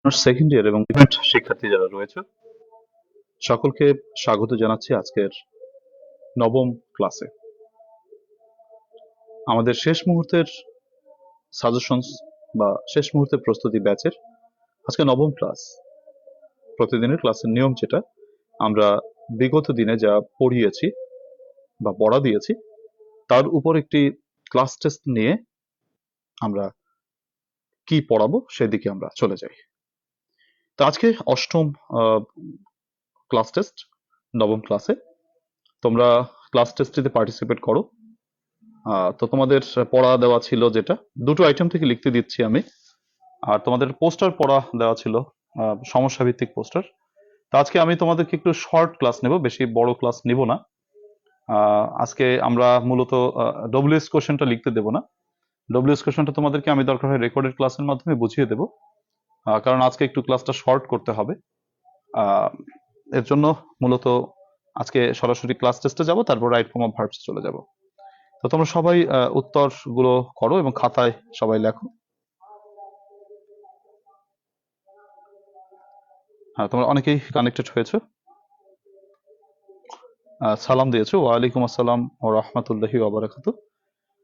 Second year এবং event শিক্ষার্থী যারা রয়েছে সকলকে স্বাগত জানাচ্ছি আজকের নবম ক্লাসে। আমাদের শেষ মুহূর্তের সাজেশনস বা শেষ মুহূর্তের প্রস্তুতি ব্যাচের আজকে নবম ক্লাস। প্রতিদিনের ক্লাসের নিয়ম যেটা, আমরা বিগত দিনে যা পড়িয়েছি বা পড়া দিয়েছি তার উপর একটি ক্লাস টেস্ট নিয়ে আমরা কি পড়াবো সেদিকে আমরা চলে যাই। তো আজকে অষ্টম ক্লাস টেস্ট, নবম ক্লাসে। তোমরা ক্লাস টেস্টটিতে পার্টিসিপেট করো। তো তোমাদের পড়া দেওয়া ছিল যেটা, দুটো আইটেম থেকে লিখতে দিচ্ছি আমি, আর তোমাদের পোস্টার পড়া দেওয়া ছিল, সমস্যা ভিত্তিক পোস্টার। তো আজকে আমি তোমাদেরকে একটু শর্ট ক্লাস নেব, বেশি বড় ক্লাস নিব না। আজকে আমরা মূলত ডব্লিউএস কোশ্চেনটা লিখতে দেব না। ডব্লিউএস কোশ্চেনটা তোমাদেরকে আমি দরকার হয় রেকর্ডেড ক্লাসের মাধ্যমে বুঝিয়ে দেব, কারণ আজকে একটু ক্লাসটা শর্ট করতে হবে। এর জন্য মূলত আজকে সরাসরি ক্লাস টেস্টে যাব, তারপর রাইট ফর্ম অফ ভার্বস চলে যাব। তো তোমরা সবাই উত্তরগুলো করো এবং খাতায় সবাই লেখো। হ্যাঁ, তোমরা অনেকেই কানেক্টেড হয়েছো, সালাম দিয়েছো, ওয়ালাইকুম আসসালাম ও রহমতুল্লাহি ওয়া বারাকাতুহু।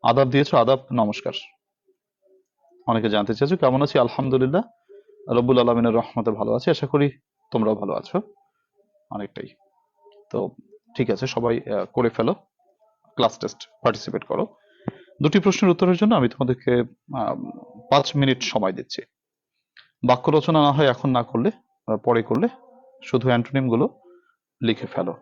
আদাব দিয়েছো, আদাব, নমস্কার। অনেকে জানতে চেয়েছো কেমন আছি। আলহামদুলিল্লাহ, রব্বুল আলমিনের রহমতে ভালো আছি। আশা করি তোমরাও ভালো আছো অনেকটাই। তো ঠিক আছে, সবাই করে ফেলো, ক্লাস টেস্ট পার্টিসিপেট করো। দুটি প্রশ্নের উত্তরের জন্য আমি তোমাদেরকে 5 মিনিট সময় দিচ্ছি। বাক্য রচনা না হয় এখন না করলে, পরে করলে, শুধু অ্যান্টোনিম গুলো লিখে ফেলো।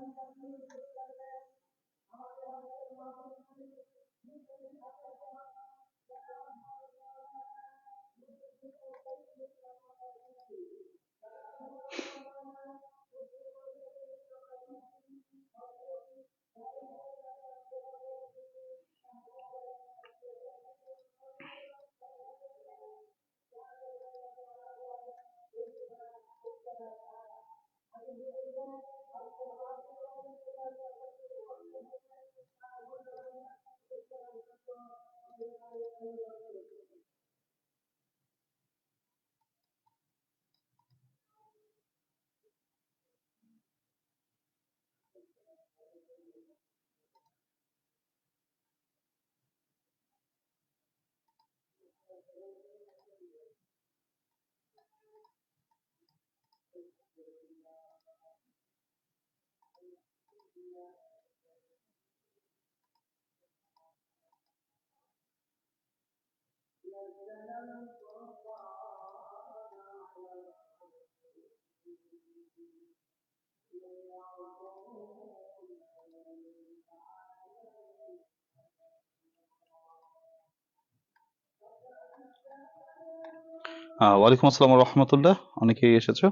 ওয়ালাইকুম আসসালাম রহমতুল্লাহ। অনেকেই এসেছো।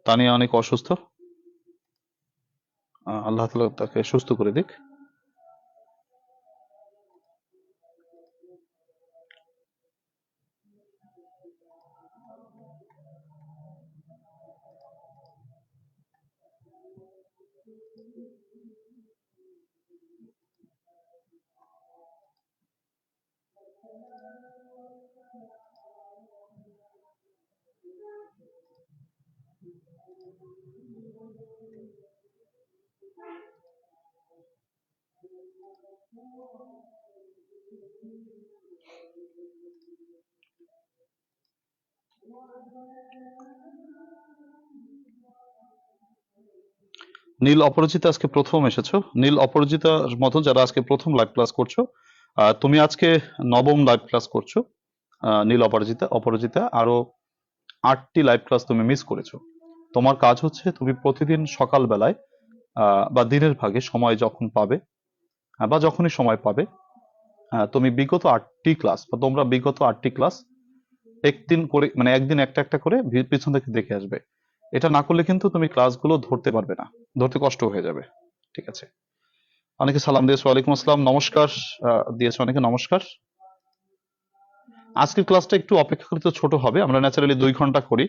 তানিয়া অনেক অসুস্থ, আল্লাহ তাআলা তাকে সুস্থ করে দিক। নীল অপরাজিতা আজকে প্রথম এসেছো। নীল অপরাজিতার মতো যারা আজকে প্রথম লাইভ ক্লাস করছো, তুমি আজকে নবম লাইভ ক্লাস করছো। নীল অপরাজিতা আরো 8টি লাইভ ক্লাস তুমি মিস করেছো। তোমার কাজ হচ্ছে তুমি প্রতিদিন সকাল বেলায় বা দিনের ভাগে সময় যখন পাবে, বা যখনই সময় পাবে, তুমি বিগত 8টি ক্লাস বা তোমরা বিগত 8টি ক্লাস একদিন করে, মানে একদিন একটা একটা করে পিছন থেকে দেখে আসবে। এটা না করলে কিন্তু তুমি ক্লাসগুলো ধরতে পারবে না, ধরতে কষ্ট হয়ে যাবে। ঠিক আছে। অনেকে সালাম দিয়েছো, ওয়ালাইকুম আসসালাম, নমস্কার দিয়েছো অনেকে, নমস্কার। আজকের ক্লাসটা একটু অপেক্ষাকৃত ছোট হবে। আমরা ন্যাচারালি 2 ঘন্টা করি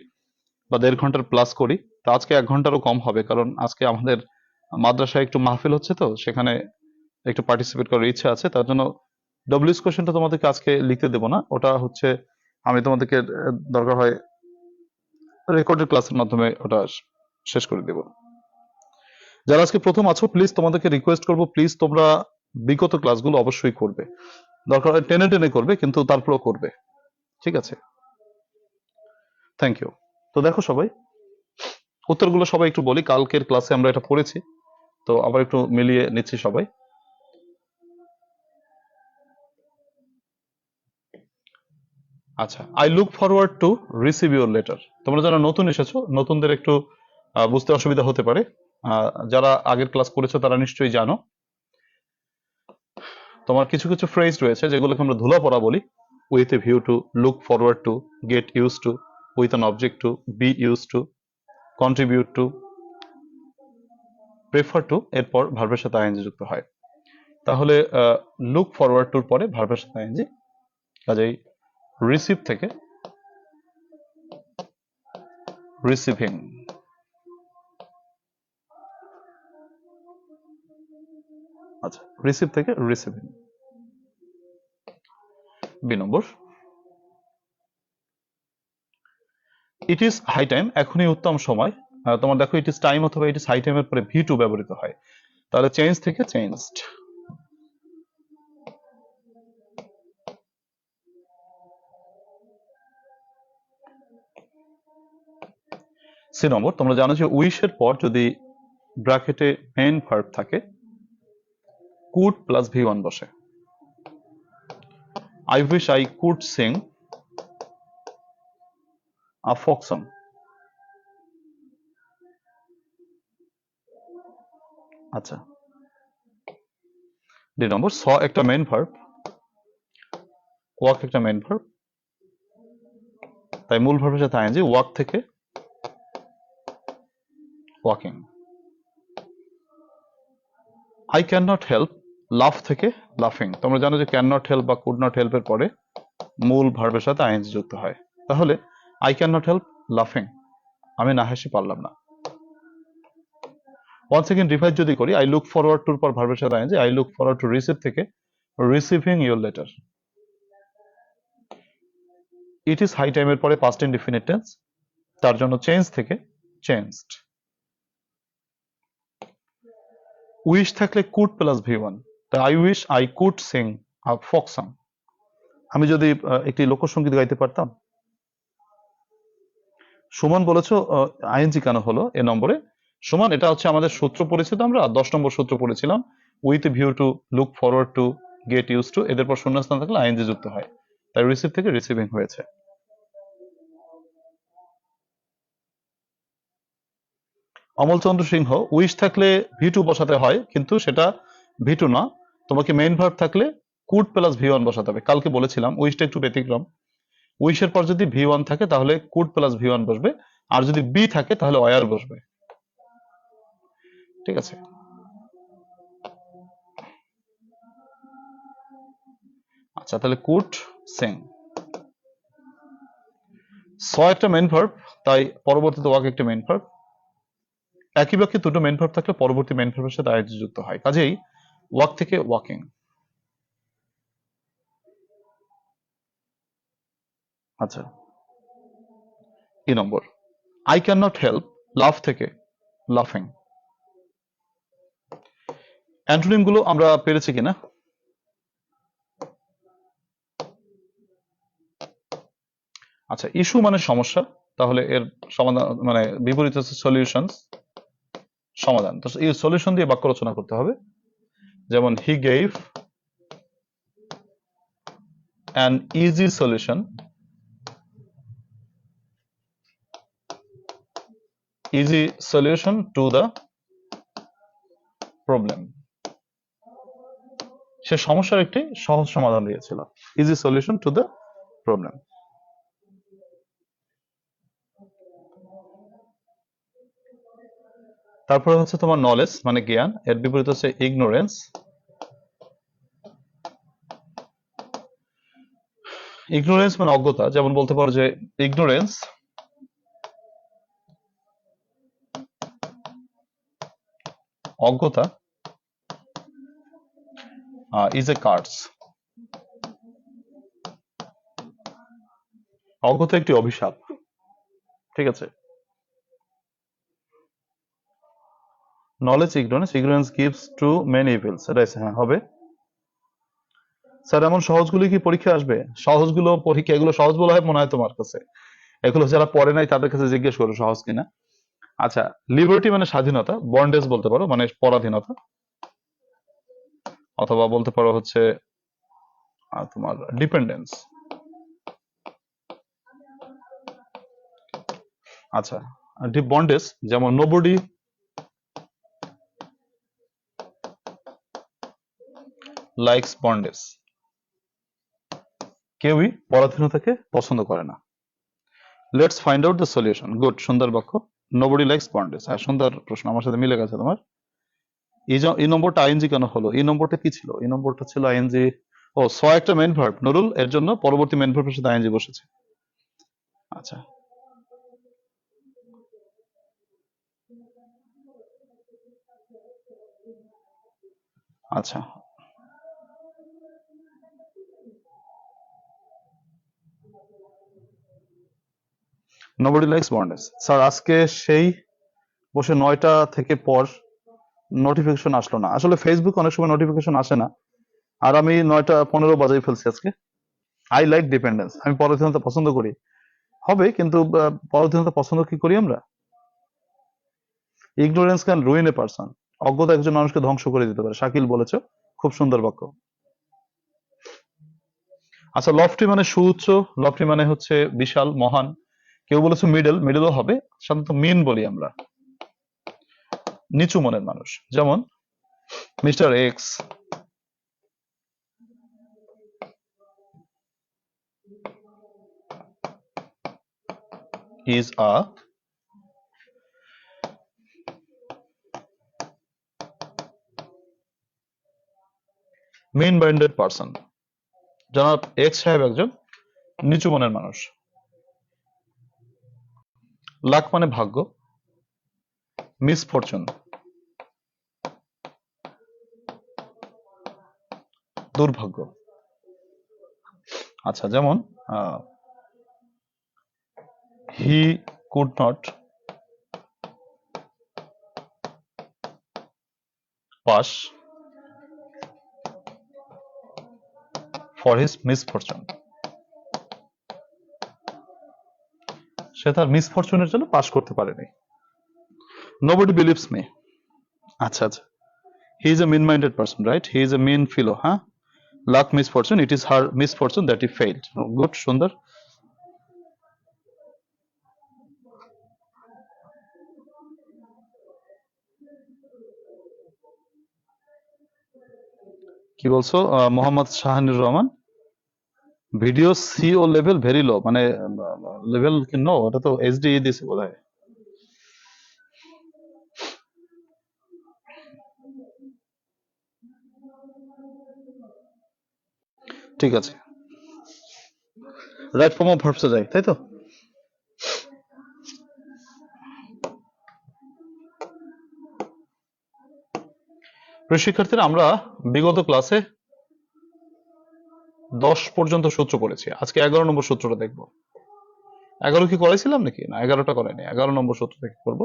বা 1.5 ঘন্টার প্লাস করি, তো আজকে 1 ঘন্টারও কম হবে, কারণ আজকে আমাদের মাদ্রাসায় একটু মাহফিল হচ্ছে, তো সেখানে একটু পার্টিসিপেট করার ইচ্ছা আছে। তার জন্য ডব্লিউএস কোশ্চেনটা তোমাদেরকে আজকে লিখতে দেবো না, ওটা হচ্ছে আমি তোমাদেরকে দরকার হয় রেকর্ডেড ক্লাসের মাধ্যমে ওটা শেষ করে দেব। যারা আজকে প্রথম আছো প্লিজ তোমাদেরকে রিকোয়েস্ট করবো, প্লিজ তোমরা বিগত ক্লাসগুলো অবশ্যই করবে, দরকার হয় টেনে টেনে করবে, কিন্তু তারপরেও করবে, ঠিক আছে? Thank you. তো দেখো সবাই, উত্তরগুলো সবাই একটু বলি, কালকের ক্লাসে আমরা এটা পড়েছি, তো আবার একটু মিলিয়ে নিচ্ছি সবাই। আচ্ছা, I look forward to receive your letter. তোমরা যারা নতুন এসেছো, নতুনদের একটু বুঝতে অসুবিধা হতে পারে, যারা আগের ক্লাস করেছো তারা নিশ্চয়ই জানো। তোমার কিছু কিছু ফ্রেজ রয়েছে যেগুলোকে আমরা ধুলা পড়া বলি। With a view to, look forward to, get use to, with an object to, be use to, contribute to, prefer to, এরপর ভার্বের সাথে আইএনজি যুক্ত হয়। তাহলে লুক ফরওয়ার্ড টুর পরে ভার্বের সাথে আইএনজি, কাজেই রিসিভ থেকে রিসিভিং। আচ্ছা, রিসিভ থেকে receiving. B number, it is high time, এখনই উত্তম সময়। তোমার দেখো ইট ইজ টাইম অথবা ইট ইজ হাই টাইমের পরে ভি টু ব্যবহৃত হয়, তাহলে চেঞ্জ থেকে চেঞ্জড। সি নম্বর, তোমরা জানো যে উইশের পর যদি ব্র্যাকেটে মেইন ভার্ব থাকে, কুড প্লাস ভি ওয়ান বসে। I wish I could sing a folk song. আচ্ছা, ডি নম্বর, স একটা মেইন ভার্ব, ওয়াক একটা মেইন ভার্ব, তাই মূল ভার্বের সাথে আইএনজি, ওয়াক থেকে walking. I can not help, লাফ থেকে লাফিং। তোমরা জানো যে ক্যান নট হেল্প বা কুড নট হেল্প এর পরে মূল ভার্বের সাথে আইএনজি যুক্ত হয়, তাহলে আই ক্যান নট হেল্প লাফিং, আমি না হেসে পারলাম না। ওয়ান সেকেন্ড রিভাইজ যদি করি, আই লুক ফরওয়ার্ড টুর পর ভার্বের সাথে ING, I look forward to receive থেকে receiving your letter. It is high টাইমের পরে পাস্ট ইনডিফিনিট টেন্স, তার জন্য চেঞ্জ থেকে চেঞ্জড। উইশ থাকলে কুড প্লাস ভি ওয়ান, তাই I wish I could sing a folk song. আমি যদি একটি লোকসঙ্গীত গাইতে পারতাম। সুমন বলেছো আইএনজি কেন হলো এ নম্বরে? সুমন, এটা হচ্ছে আমাদের সূত্র পড়েছি, তো আমরা 10 নম্বর সূত্র পড়েছিলাম, with view to, look forward to, get use to, এদের পর শূন্যস্থান থাকলে আইএনজি যুক্ত হয়, তাই রিসিভ থেকে রিসিভিং হয়েছে। অমলচন্দ্র সিংহ, উইশ থাকলে ভি টু বসাতে হয়, কিন্তু সেটা ভি টু না, তোমাকে মেইন ভার্ব থাকলে কুড প্লাস ভি ওয়ান বসাতে হবে। কালকে বলেছিলাম উইশটা একটু ব্যতিক্রম, উইশের পর যদি ভি ওয়ান থাকে তাহলে কুড প্লাস ভি ওয়ান বসবে, আর যদি বি থাকে তাহলে ওয়ার বসবে, ঠিক আছে? আচ্ছা, তাহলে কুড সিং। স একটা মেইন ভার্ব, তাই পরবর্তীতে ওয়াক একটা মেইন ভার্ব। একই বাক্যে দুটো মেইন ভার্ব থাকলে পরবর্তী মেইন ভার্বের সাথে আইএনজি যুক্ত হয়, কাজেই ওয়াক থেকে ওয়াকিং। আচ্ছা, ই নম্বর, আই ক্যান নট হেল্প, লাফ থেকে লাফিং। অ্যান্টোনিম গুলো আমরা পেরেছি কিনা? আচ্ছা, ইস্যু মানে সমস্যা, তাহলে এর সমাধান মানে বিপরীত হচ্ছে সলিউশন, সমাধান। তো এই সলিউশন দিয়ে বাক্য রচনা করতে হবে, যেমন he gave an easy solution, easy solution to the problem. সে সমস্যার একটি সহজ সমাধান দিয়েছিল, easy solution to the problem. তারপরে হচ্ছে তোমার নলেজ মানে জ্ঞান, এর বিপরীত হচ্ছে ইগনোরেন্স। ইগনোরেন্স মানে অজ্ঞতা, যেমন বলতে পারো যে ইগনোরেন্স অজ্ঞতা ইজ এ কার্স, অজ্ঞতা একটি অভিশাপ। ঠিক আছে। Knowledge ignorance, ignorance gives to many evils, এটা হ্যাঁ হবে। স্যার এমন সহজগুলি কি পরীক্ষা আসবে? সহজগুলো পরীক্ষা, এগুলো সহজ বলা হয় মনে হয় তোমার কাছে, এগুলো যারা পড়ে নাই তাদের কাছে জিজ্ঞেস করো সহজ কিনা। আচ্ছা, লিবার্টি মানে স্বাধীনতা, বন্ডেজ বলতে পারো মানে পরাধীনতা, অথবা বলতে পারো হচ্ছে তোমার ডিপেন্ডেন্স। আচ্ছা, বন্ডেজ যেমন নোবডি লাইকস বন্ডেজ, কেউই পরাধীনতাকে পছন্দ করে না। Let's find out the solution, good, সুন্দর বাক্য। নোবডি লাইকস বন্ডেজ, হ্যাঁ সুন্দর প্রশ্ন, আমার সাথে মিলে গেছে তোমার। এই নম্বরটা আইএনজি কেন হলো? এই নম্বরটা কি ছিল? এই নম্বরটা ছিল আইএনজি। ও, স একটা মেইন ভার্ব নুরুল, এর জন্য পরবর্তী মেইন ভার্বের সাথে আইএনজি বসেছে। আচ্ছা, আচ্ছা, নোবডি লাইকস বন্ডেজ। স্যার আজকে সেই বসে 9টা থেকে পর নোটিফিকেশন আসলো না, আসলে ফেসবুক অনেক সময় নোটিফিকেশন আসে না, আর আমি 9টা 15 বাজাই ফেলছি আজকে। আই লাইক ডিপেন্ডেন্স, আমি পরাধীনতা পছন্দ করি, হবে কিন্তু পরাধীনতা পছন্দ কি করি আমরা? Ignorance can ruin a person, অজ্ঞতা একজন মানুষকে ধ্বংস করে দিতে পারে, শাকিল বলেছো, খুব সুন্দর বাক্য। আচ্ছা, লফটি মানে সুউচ্চ, লফটি মানে হচ্ছে বিশাল মহান। কেউ বলেছো মিডল, মিডলও হবে, সাধারণত মিন বলি আমরা, নিচু মনের মানুষ। যেমন mister X is a mean minded person, জনাব এক্স সাহেব একজন নিচু মনের মানুষ। লাক মানে ভাগ্য, মিসফরচুন দুর্ভাগ্য। আচ্ছা, যেমন he could not pass for his misfortune, সে তার মিসফরচুনের জন্য পাস করতে পারেনি। নোবডি বিলিভস মি, আচ্ছা আচ্ছা, he is a mean minded person, right, he is a mean fellow, হ্যাঁ। Luck misfortune, it is her misfortune that he failed, good, সুন্দর। কি বলছো মোহাম্মদ শাহানুর রহমান? ভিডিও সিও লেভেল ভেরি লো, মানে লেভেল কি নো, এটা তো এইচডি দিছে বোধহয়। ঠিক আছে, রাইট ফর্ম অফ ভার্বসে যাই, তাই তো। প্রিয় শিক্ষার্থীরা, আমরা বিগত ক্লাসে 10 পর্যন্ত সূত্র করেছি, আজকে 11 নম্বর সূত্রটা দেখব। 11 কি করাইছিলাম নাকি? না, 11টা করাইনি, 11 নম্বর সূত্র থেকে করব।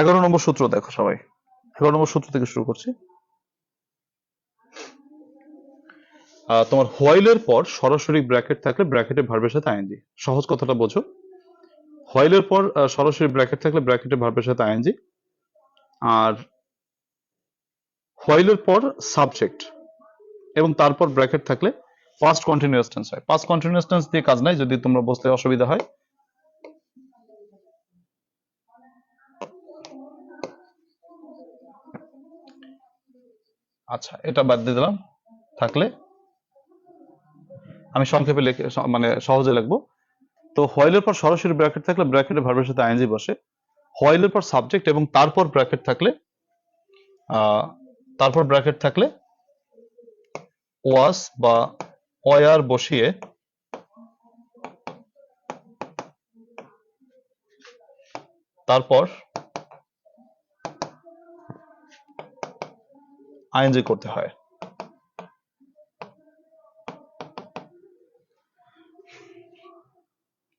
এগারো নম্বর সূত্র দেখো সবাই, 11 নম্বর সূত্র থেকে শুরু করছি। তোমার হোয়াইলের পর সরাসরি ব্র্যাকেট থাকলে ব্র্যাকেটে ভার্বের সাথে আইএনজি, সহজ কথাটা বোঝো। হোয়াইলের পর সরাসরি ব্র্যাকেট থাকলে ব্র্যাকেটে ভার্বের সাথে আইএনজি, আর হোয়াইলের পর সাবজেক্ট এবং তারপর ব্র্যাকেট থাকলে পাস্ট কন্টিনিউয়াস টেন্স হয়। পাস্ট কন্টিনিউয়াস টেন্স দিয়ে কাজ নাই, যদি তোমরা বুঝতে অসুবিধা হয়। আচ্ছা, এটা বাদ দিয়ে দিলাম, থাকলে আমি সংক্ষেপে লিখে মানে সহজে লিখবো। তো হোয়াইলের পর সরাসরি ব্র্যাকেট থাকলে ব্র্যাকেটে ভার্বের সাথে আইএনজি বসে। হোয়াইলের পর সাবজেক্ট এবং তারপর ব্র্যাকেট থাকলে ওয়াস বা ওয়ার বসিয়ে তারপর আইএনজি করতে হয়।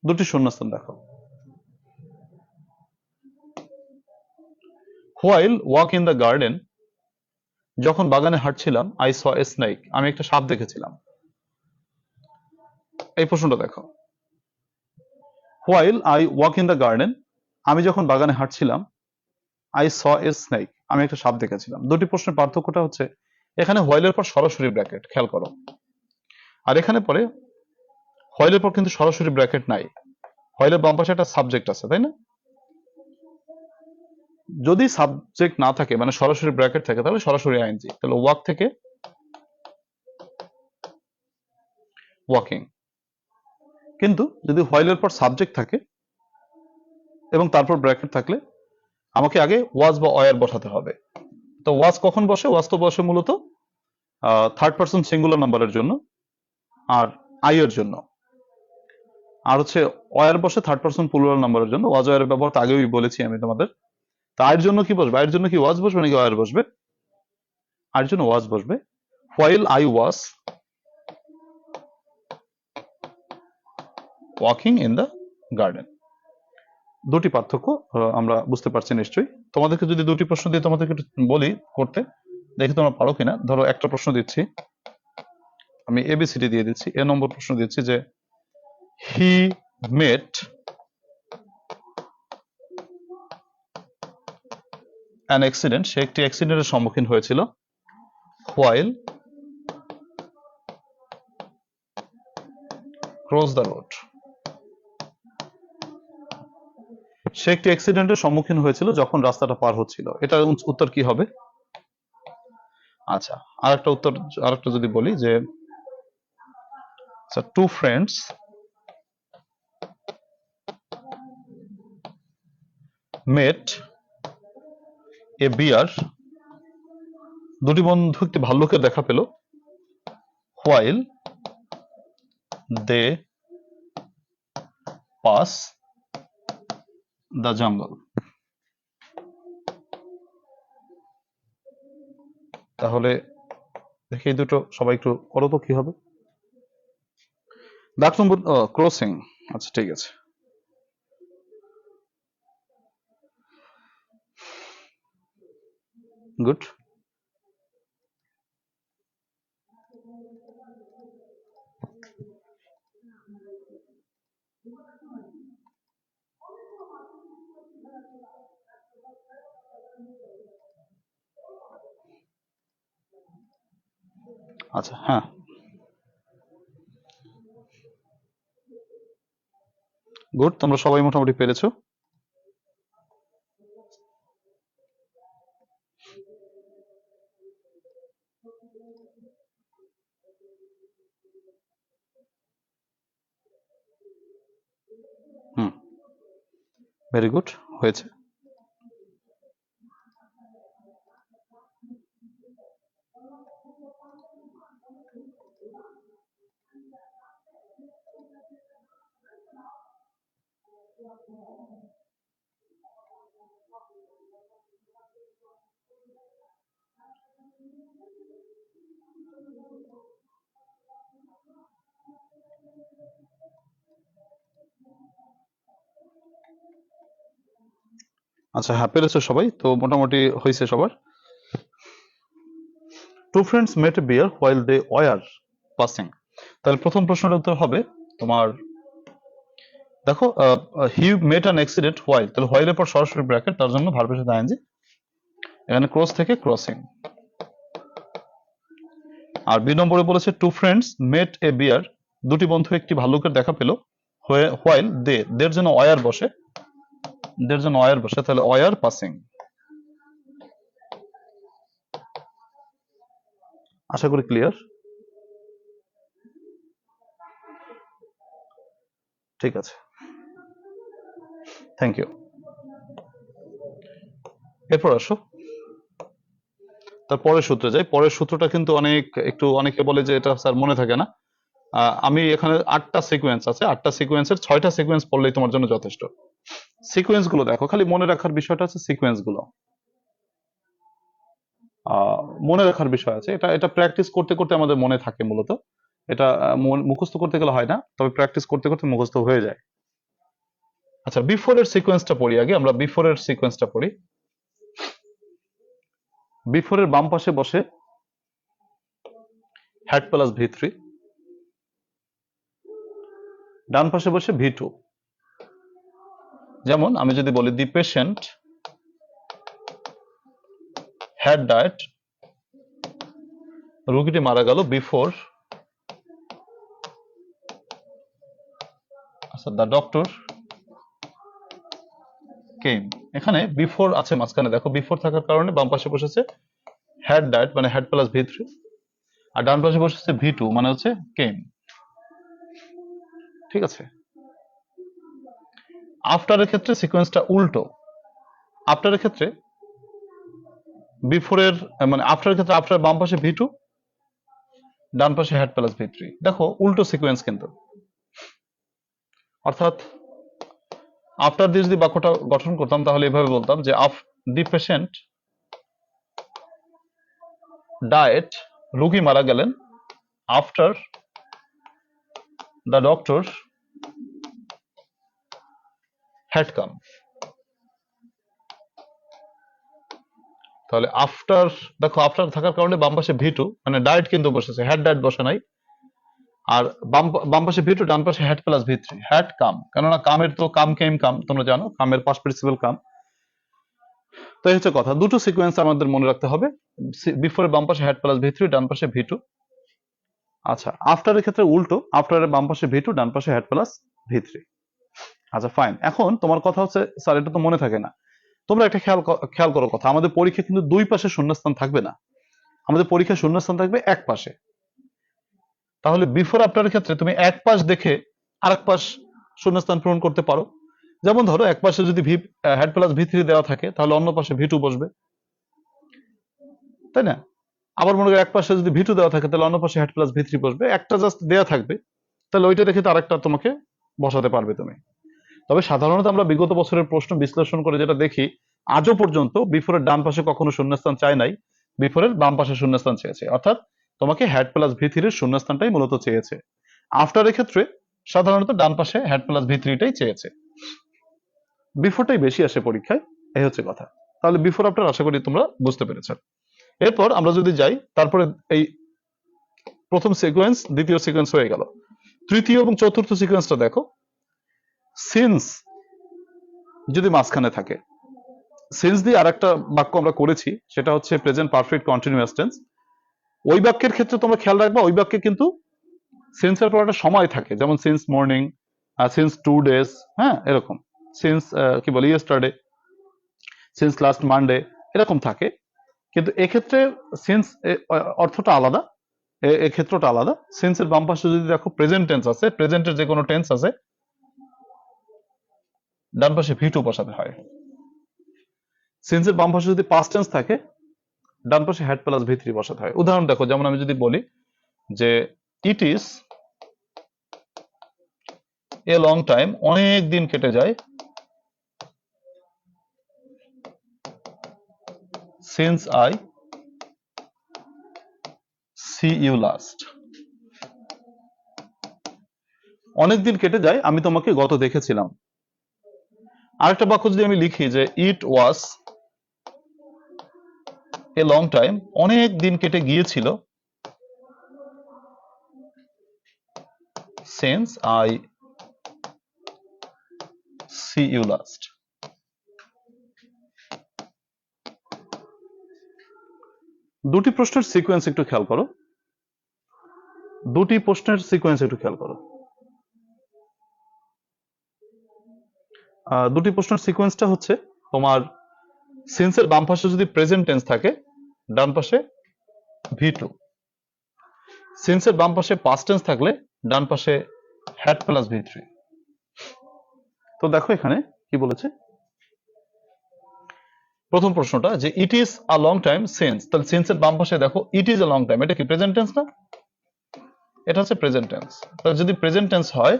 দুটি শূন্যস্থান দেখো। While walk in the garden, যখন বাগানে হাঁটছিলাম, আই স এ স্নেক, আমি একটা সাপ দেখেছিলাম। এই প্রশ্নটা দেখো। While I walk in the garden, আমি যখন বাগানে হাঁটছিলাম, আই স এ স্নেক, আমি একটা সাপ দেখেছিলাম। দুটি প্রশ্নের পার্থক্যটা হচ্ছে এখানে হোয়াইলের পর সরাসরি ব্র্যাকেট, খেয়াল করো, আর এখানে পরে হোয়াইলের পর কিন্তু সরাসরি ব্র্যাকেট নাই। হোয়াইলের বাম পাশে একটা সাবজেক্ট আছে, তাই না? যদি সাবজেক্ট না থাকে, মানে সরাসরি ব্র্যাকেট থাকে, তাহলে সরাসরি আইএনজি, তাহলে ওয়াক থেকে ওয়াকিং। কিন্তু যদি হোয়াইলের পর সাবজেক্ট থাকে এবং তারপর ব্র্যাকেট থাকলে আমাকে আগে ওয়াজ বা ওয়ার বসাতে হবে। তো ওয়াজ কখন বসে? ওয়াজ তো বসে মূলত থার্ড পারসন সিঙ্গুলার নাম্বারের জন্য আর আই এর জন্য, আর হচ্ছে ওয়ার বসে থার্ড পারসন প্লুরাল নাম্বারের জন্য। ওয়াজ ওয়ার ব্যবহার তো আগেই বলেছি আমি তোমাদের। তা আয়ের জন্য কি বসবে? আয়ের জন্য কি ওয়াজ বসবে নাকি ওয়ার বসবে? আয়ের জন্য ওয়াজ বসবে। While I was walking in the garden. দুটি পার্থক্য আমরা বুঝতে পারছি নিশ্চয়ই। তোমাদেরকে যদি দুটি প্রশ্ন দিয়ে তোমাদেরকে একটু বলি করতে, দেখি তোমরা পারো কিনা। ধরো একটা প্রশ্ন দিচ্ছি, আমি এবিসিডি দিয়ে দিচ্ছি। এ নম্বর প্রশ্ন দিচ্ছি যে হি মেট অ্যান অ্যাক্সিডেন্ট, সে একটি অ্যাক্সিডেন্টের সম্মুখীন হয়েছিল। হোয়াইল ক্রস দ্য রোড, সে একটি অ্যাক্সিডেন্টের সম্মুখীন হয়েছিল যখন রাস্তাটা পার হচ্ছিল। এটার উত্তর কি হবে? আচ্ছা, আরেকটা উত্তর, আরেকটা যদি বলি যে টু ফ্রেন্ডস মেট এ বিয়ার, দুটি বন্ধু একটি ভাল্লুকের দেখা পেল। While they pass the jungle. তাহলে দেখি এই দুটো সবাই একটু করো তো কি হবে। দাগ নম্বর ক্রসিং। আচ্ছা ঠিক আছে, গুড। আচ্ছা হ্যাঁ, গুড, তোমরা সবাই মোটামুটি পেরেছো। হুম, ভেরি গুড, হয়েছে। আচ্ছা হ্যাঁ, পেরেছো সবাই তো, মোটামুটি হয়েছে সবার। Two friends met a bear while they were passing. তাহলে প্রথম প্রশ্নের উত্তর হবে তোমার, দেখো he met an accident while, তাহলে হোয়াইলের পর সরাসরি ব্র্যাকেট, তার জন্য ভার্বের সাথে আইএনজি, এখানে ক্রস থেকে ক্রসিং। আর বি নম্বরে বলেছে টু ফ্রেন্ডস মেট এ বিয়ার, দুটি বন্ধু একটি ভাল্লুকের দেখা পেল। হোয়াইল দে, দের জন্য ওয়ার বসে, দের জন্য ওয়ার বসে, তাহলে ওয়ার পাসিং। আশা করি ক্লিয়ার। ঠিক আছে, থ্যাংক ইউ। এরপর আসো, তার পরের সূত্রে যাই। পরের সূত্রটা কিন্তু অনেকে বলে যে এটা স্যার মনে থাকে না। আমি এখানে 8টা সিকোয়েন্স আছে, 8টা সিকোয়েন্সের 6টা সিকোয়েন্স পড়লেই তোমার জন্য যথেষ্ট। সিকোয়েন্স গুলো দেখো, খালি মনে রাখার বিষয়টা হচ্ছে সিকোয়েন্স গুলো। মনে রাখার বিষয় আছে। এটা এটা প্র্যাকটিস করতে করতে আমাদের মনে থাকে মূলত। এটা মুখস্থ করতে গেলে হয় না, তবে প্র্যাকটিস করতে করতে মুখস্থ হয়ে যায়। আচ্ছা, বিফোর এর সিকোয়েন্সটা পড়ি আগে। আমরা বিফোর এর সিকোয়েন্সটা পড়ি। বিফোর এর বাম পাশে বসে হ্যাড প্লাস V3, ডান পাশে বসে V2। যেমন আমি যদি বলি দি পেশেন্ট হ্যাড ডায়েট, রোগীটি মারা গেল বিফোর, আচ্ছা, দ্য ডক্টর কেম। এখানে বিফোর আছে মাঝখানে, দেখো বিফোর থাকার কারণে বাম পাশে বসেছে হ্যাড ডায়েট মানে হ্যাড প্লাস V3, আর ডান পাশে বসেছে V2 মানে হচ্ছে কেম। ঠিক আছে। আফটারের ক্ষেত্রে সিকোয়েন্সটা উল্টো। আফটারের ক্ষেত্রে বিফোরের মানে আফটারের ক্ষেত্রে আফটার বাম পাশে V2, ডান পাশে হ্যাড প্লাস V3। দেখো উল্টো সিকোয়েন্স কিন্তু। অর্থাৎ আফটার দিয়ে যদি বাক্যটা গঠন করতাম তাহলে এভাবে বলতাম যে দি পেশেন্ট ডায়েট, রোগী মারা গেলেন, after the doctor had come. তাহলে আফটার, দেখো আফটার থাকার কারণে বাম পাশে V2 মানে ডায়েট কিন্তু বসেছে, হ্যাড ডায়েট বসে নাই। আর বাম পাশে V2, ডান পাশে had plus V3, had come. কেননা কামের তো কাম কেম কাম, তোমরা জানো কামের পাস্ট পার্টিসিপল কাম। তো এই হচ্ছে কথা। দুটো সিকোয়েন্স আমাদের মনে রাখতে হবে। বিফোরের বাম পাশে হ্যাড প্লাস V3, ডান পাশে V2। আচ্ছা, আফটারের ক্ষেত্রে উল্টো, আফটারের বাম পাশে V2, ডান পাশে হ্যাড প্লাস V3। আচ্ছা ফাইন। এখন তোমার কথা হচ্ছে স্যার এটা তো মনে থাকে না। তোমরা একটা খেয়াল করো কথা, আমাদের পরীক্ষা কিন্তু দুই পাশে শূন্যস্থান থাকবে না, আমাদের পরীক্ষা শূন্যস্থান থাকবে এক পাশে। তাহলে বিফোর আফটারের ক্ষেত্রে তুমি এক পাশ দেখে আরেক পাশ শূন্যস্থান পূরণ করতে পারো। যেমন ধরো এক পাশে যদি হ্যাড প্লাস V3 দেওয়া থাকে তাহলে অন্য পাশে V2 বসবে, তাই না? আবার মনে করো এক পাশে যদি V2 দেওয়া থাকে তাহলে অন্য পাশে হ্যাড প্লাস V3 বসবে। একটা জাস্ট দেওয়া থাকবে, তাহলে ওইটা দেখে তো আরেকটা তোমাকে বসাতে পারবে তুমি। তবে সাধারণত আমরা বিগত বছরের প্রশ্ন বিশ্লেষণ করে যেটা দেখি, আজও পর্যন্ত বিফোরের ডান পাশে কখনো শূন্যস্থান চায় নাই, বিফোরের বাম পাশে শূন্যস্থান চেয়েছে। অর্থাৎ তোমাকে হ্যাড প্লাস V3 এর শূন্যস্থানটাই মূলত চেয়েছে। আফটারের ক্ষেত্রে সাধারণত ডান পাশে হ্যাড প্লাস V3টাই চেয়েছে, বিফোরটাই বেশি আসে পরীক্ষায়। এই হচ্ছে কথা। তাহলে বিফোর আফটার আশা করি তোমরা বুঝতে পেরেছ। এরপর আমরা যদি যাই, তারপরে এই প্রথম সিকোয়েন্স দ্বিতীয় সিকোয়েন্স হয়ে গেল। তৃতীয় এবং চতুর্থ সিকোয়েন্সটা দেখো। সিন্স যদি মাঝখানে থাকে, সিন্স দিয়ে আরেকটা বাক্য আমরা করেছি, সেটা হচ্ছে প্রেজেন্ট পারফেক্ট কন্টিনিউয়াস টেন্স। ওই বাক্যের ক্ষেত্রে তোমরা খেয়াল রাখবা, ওই বাক্যে কিন্তু সিন্সের পর একটা সময় থাকে, যেমন সিন্স মর্নিং, সিন্স 2 days, হ্যাঁ এরকম। সিন্স কি বলি ইয়েস্টারডে, সিন্স লাস্ট মানডে, এরকম থাকে। কিন্তু এক্ষেত্রে সিন্স অর্থটা আলাদা, এক্ষেত্রটা আলাদা। সিন্সের বাম পাশে যদি দেখো প্রেজেন্ট টেন্স আছে, প্রেজেন্টের যে কোনো টেন্স আছে, ডান পাশে V2 বসাতে হয়। সিন্সের বাম পাশে যদি পাস্ট টেন্স থাকে, ডান পাশে হ্যাড প্লাস V3 বসাতে হয়। উদাহরণ দেখো, যেমন আমি যদি বলি যে it is a long time, অনেক দিন কেটে যায়, since I see you last. অনেকদিন কেটে যায়, আমি তোমাকে গত দেখেছিলাম। আরেকটা বাক্য যদি আমি লিখি যে ইট ওয়াজ এ লং টাইম, অনেক দিন কেটে গিয়েছিল, since I see you last. দুটি প্রশ্নের সিকোয়েন্স একটু খেয়াল করো, দুটি প্রশ্নের সিকোয়েন্স একটু খেয়াল করো। দুটি প্রশ্নের সিকোয়েন্সটা হচ্ছে তোমার সিন্সের বাম পাশে যদি প্রেজেন্ট টেন্স থাকে, ডান পাশে V2। সিন্সের বাম পাশে পাস্ট টেন্স থাকলে ডান পাশে হ্যাড প্লাস V3। তো দেখো এখানে কি বলেছে, প্রথম প্রশ্নটা যে it is a long time since, তাহলে সিন্সের বাম পাশে দেখো it is a long time, এটা কি প্রেজেন্ট টেন্স না? এটা হচ্ছে প্রেজেন্ট টেন্স। তাহলে যদি প্রেজেন্ট টেন্স হয়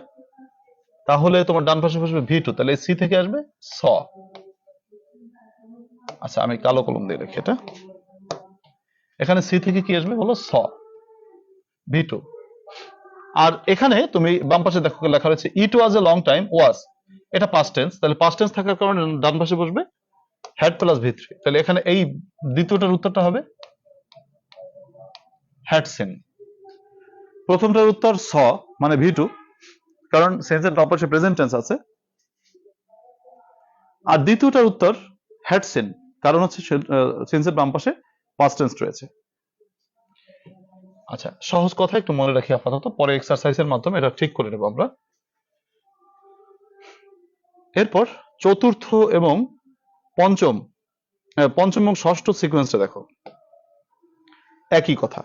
তাহলে তোমার ডান পাশে বসবে V2, তাহলে সি থেকে আসবে স। আচ্ছা আমি কালো কলম দিয়ে লিখি এটা। এখানে সি থেকে কি আসবে বলো, স, ভি2। আর এখানে তুমি বাম পাশে দেখো লেখা রয়েছে ইট ওয়াজ এ লং টাইম, ওয়াজ, এটা পাস্ট টেন্স, তাহলে পাস্ট টেন্স থাকার কারণে ডান পাশে বসবে হ্যাড প্লাস ভি3। তাহলে এখানে এই দ্বিতীয়টার উত্তরটা হবে হ্যাড সিন। প্রথমটার উত্তর স মানে ভি2, কারণ সেন্সের বাম পাশে প্রেজেন্ট টেন্স আছে। আর দ্বিতীয়টার উত্তর হ্যাড সিন, কারণ হচ্ছে সেন্সের বাম পাশে পাস্ট টেন্স রয়েছে। আচ্ছা, সহজ কথা একটু মনে রাখি আপাতত, পরে এক্সারসাইজের মাধ্যমে এটা ঠিক করে নেব আমরা। এরপর চতুর্থ এবং পঞ্চম পঞ্চম এবং ষষ্ঠ সিকোয়েন্সটা দেখো, একই কথা,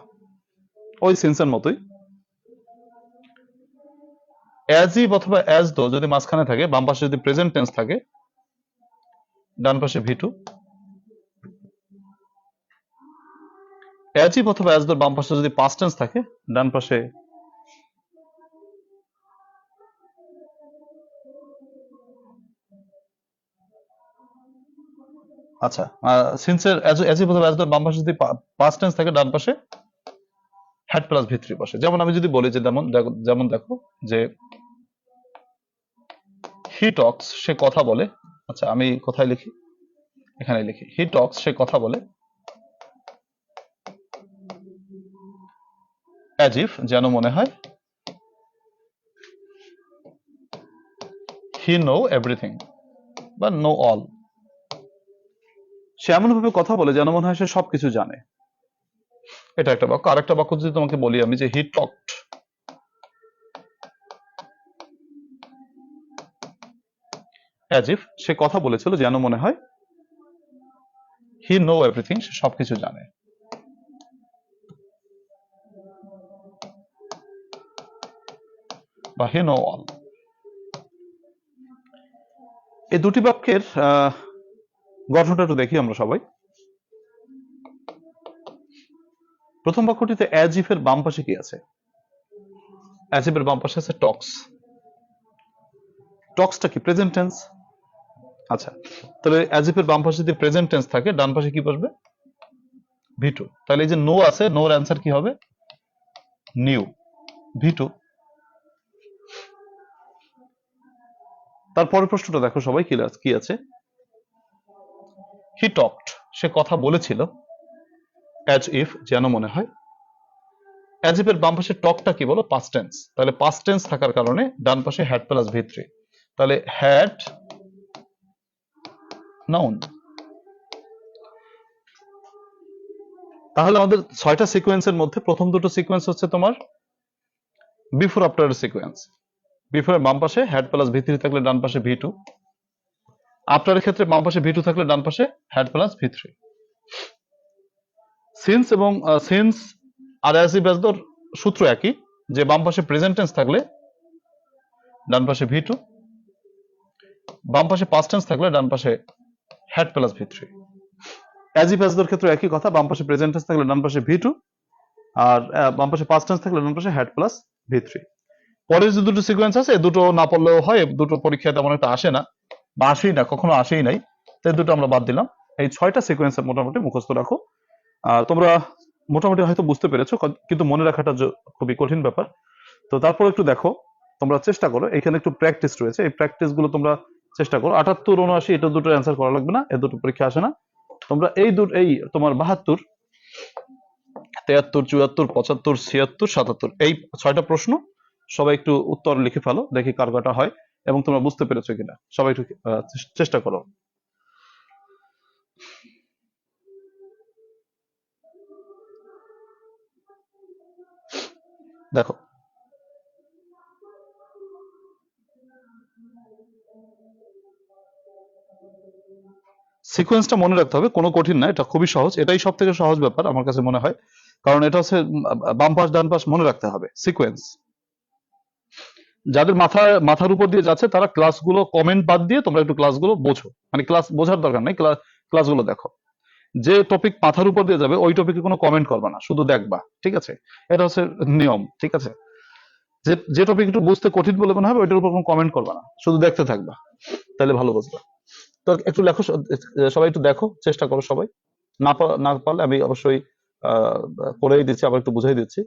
ওই সেন্সের মতোই। অ্যাজ ইফ অথবা অ্যাজ দো যদি মাঝখানে থাকে, বাম পাশে যদি প্রেজেন্ট টেন্স থাকে, ডান পাশে ভি2। অ্যাজ ইফ অথবা অ্যাজ দোর বাম পাশে যদি পাস্ট টেন্স থাকে, ডান পাশে আচ্ছা সিন্সের অ্যাজ ইফ অথবা অ্যাজ দোর বাম পাশে যদি পাস্ট টেন্স থাকে, ডান পাশে হ্যাড প্লাস ভি3 বসে। যেমন আমি যদি বলি যে যেমন দেখো যে হি টক্স, সে কথা বলে। আচ্ছা, আমি কোথায় লিখি, এখানে লিখি, হি টক্স, সে কথা বলে, অ্যাজ ইফ, যেন মনে হয়, হি নো এভরিথিং বা নো অল, সে এমন ভাবে কথা বলে যেন মনে হয় সে সবকিছু জানে। এটা একটা বাক্য। আরেকটা বাক্য যদি তোমাকে বলি আমি, যে হি টকড, অ্যাজ ইফ, সে কথা বলেছিল যেন মনে হয় হি নো এভরিথিং, সে সবকিছু জানে। বা হি নো অল। এই দুটি বাক্যের গঠনটা একটু দেখি আমরা সবাই। প্রথম বাক্যটিতে অ্যাজ ইফ এর বাম পাশে কি আছে? অ্যাজ ইফ এর বাম পাশে আছে টক্স। টক্সটা কি প্রেজেন্ট টেন্স? আচ্ছা, তাহলে অ্যাজ ইফ এর বাম পাশে যদি প্রেজেন্ট টেন্স থাকে, ডান পাশে কি বসবে? ভি2। তাহলে এই যে নো আছে, নোর অ্যান্সার কি হবে? নিউ, ভি2। তারপরের প্রশ্নটা দেখো সবাই, কি আছে? হি টকড, সে কথা বলেছিল, অ্যাজ ইফ, যেন মনে হয়। অ্যাজ ইফ এর বাম পাশে টকটা কি বলো? Past tense. তাহলে পাস্ট টেন্স থাকার কারণে ডান পাশে হ্যাড প্লাস ভি3। তাহলে হ্যাড নাউন। তাহলে আমাদের 6টা সিকোয়েন্সের মধ্যে প্রথম দুটো সিকোয়েন্স হচ্ছে তোমার বিফোর আফটার সিকোয়েন্স। বিফোর এর বাম পাশে হ্যাড প্লাস ভি3 থাকলে ডান পাশে ভি2। আফটারের ক্ষেত্রে বাম পাশে ভি2 থাকলে ডান পাশে হ্যাড প্লাস ভি3। সিন্স এবং সিন্স আর অ্যাজ ইফ অ্যাজ দোর সূত্র একই, যে বাম পাশে প্রেজেন্ট টেন্স থাকলে ডান পাশে ভি2, বাম পাশে পাস্ট টেন্স থাকলে ডান পাশে হ্যাড প্লাস ভি3। অ্যাজ ইফ অ্যাজ দোর ক্ষেত্রে একই কথা, বাম পাশে প্রেজেন্ট টেন্স থাকলে ডান পাশে ভি2, আর বাম পাশে পাস্ট টেন্স থাকলে ডান পাশে হ্যাড প্লাস ভি3। পরের যে দুটো সিকোয়েন্স আছে, এই দুটো না পড়লেও হয়, দুটো পরীক্ষায় তেমন একটা আসে না, বা আসেই না, কখনো আসেই নাই, তাই দুটো আমরা বাদ দিলাম। এই 6টা সিকোয়েন্সের মোটামুটি মুখস্থ রাখো। আর তোমরা মোটামুটি হয়তো বুঝতে পেরেছো, কিন্তু মনে রাখাটা খুবই কঠিন ব্যাপার। তো তারপর একটু দেখো, তোমরা চেষ্টা করো, এখানে একটু প্র্যাকটিস রয়েছে, এই প্র্যাকটিস গুলো তোমরা চেষ্টা করো। 78, 79 এটা দুটো অ্যান্সার করা লাগবে না, এই দুটো পরীক্ষা আসে না। তোমরা এই তোমার 72, 73, 74, 75, 76, 77 এই 6টা প্রশ্ন সবাই একটু উত্তর লিখে ফেলো, দেখি কার কটা হয় এবং তোমরা বুঝতে পেরেছো কিনা। সবাই একটু চেষ্টা করো। দেখো, সিকোয়েন্সটা মনে রাখতে হবে, কোনো কঠিন না, এটা খুবই সহজ, এটাই সব থেকে সহজ ব্যাপার আমার কাছে মনে হয়, কারণ এটা হচ্ছে বাম পাশ ডান পাশ মনে রাখতে হবে সিকোয়েন্স। যাদের মাথার উপর দিয়ে যাচ্ছে তারা ক্লাসগুলো কমেন্ট বাদ দিয়ে তোমরা একটু ক্লাসগুলো বোঝো, মানে ক্লাস বোঝার দরকার নেই, ক্লাসগুলো দেখো। যে টপিক মাথার উপর দিয়ে যাবে ওই টপিকে কোনো কমেন্ট করবে না, শুধু দেখবা, ঠিক আছে? এটা হচ্ছে নিয়ম, ঠিক আছে? যে টপিক একটু বুঝতে কঠিন বলে মনে হবে ওইটার উপর কোনো কমেন্ট করবে না, শুধু দেখতে থাকবা, তাহলে ভালো বুঝবা। তো একটু লেখো, সবাই একটু দেখো, চেষ্টা করো সবাই। না পারলে আমি অবশ্যই করেই দিচ্ছি, আবার একটু বুঝাই দিচ্ছি।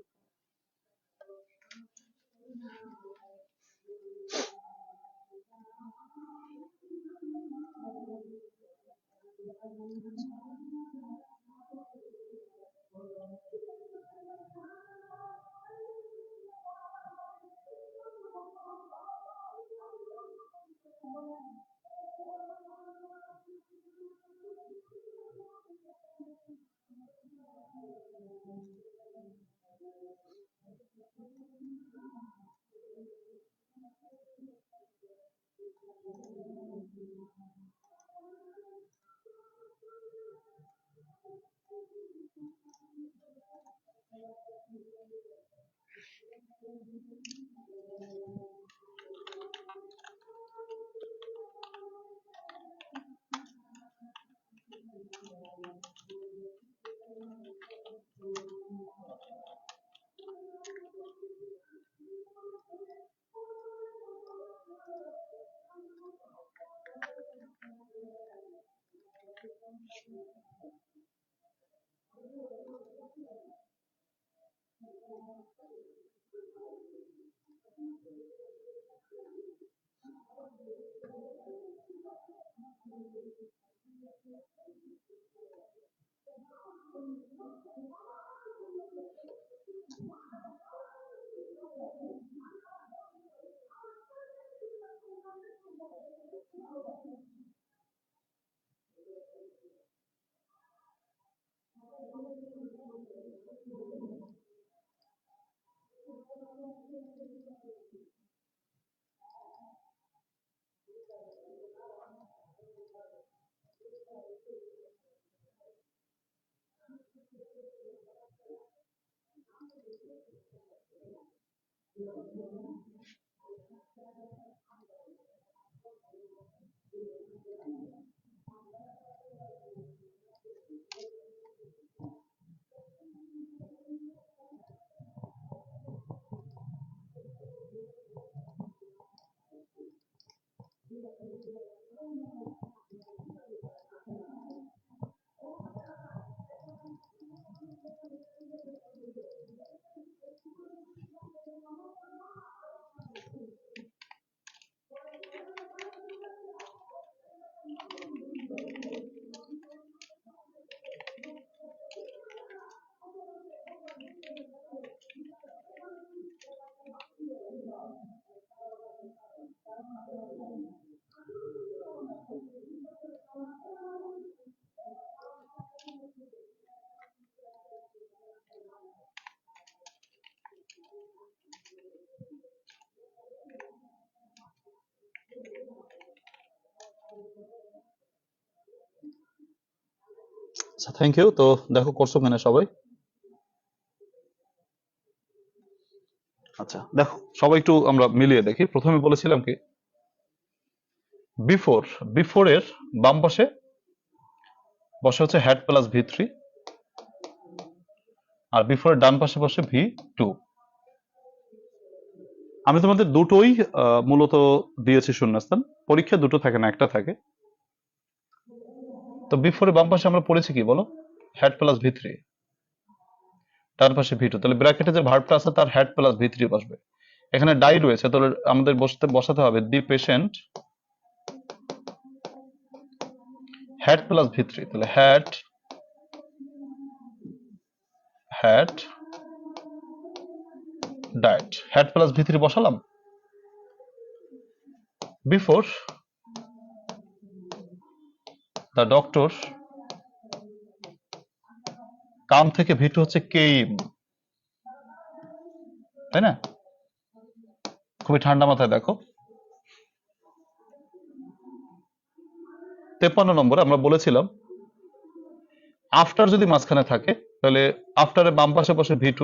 আচ্ছা, থ্যাংক ইউ। তো দেখো করছো কিনা সবাই? আচ্ছা, দেখো সবাই একটু আমরা মিলিয়ে দেখি। প্রথমে বলেছিলাম কি, বিফোর বিফোর এর বাম পাশে বসে হচ্ছে হ্যাড প্লাস ভি3, আর বিফোর এর ডান পাশে বসে ভি2। আমি তোমাদের দুটোই মূলত দিয়েছি শূন্যস্থান। পরীক্ষা দুটো থাকে না, একটা থাকে। তো বিফোর এর বাম পাশে আমরা পড়েছি কি বলো? হ্যাড প্লাস ভি3, ডান পাশে ভি2। তাহলে ব্র্যাকেটে যে ভার্বটা আছে তার হ্যাড প্লাস ভি3 বসবে। এখানে ডাই রয়েছে, তাহলে আমাদের বসাতে হবে দি পেশেন্ট হ্যাড প্লাস ভি3। তাহলে had had died, had plus ভি3 বসালাম। বিফোর দ্য ডক্টর কাম থেকে ভি2 হচ্ছে কেইম, তাই না? খুবই ঠান্ডা মাথায় দেখো। 53 নম্বরে আমরা বলেছিলাম আফটার যদি মাঝখানে থাকে তাহলে আফটারের বাম পাশে বসে ভি2,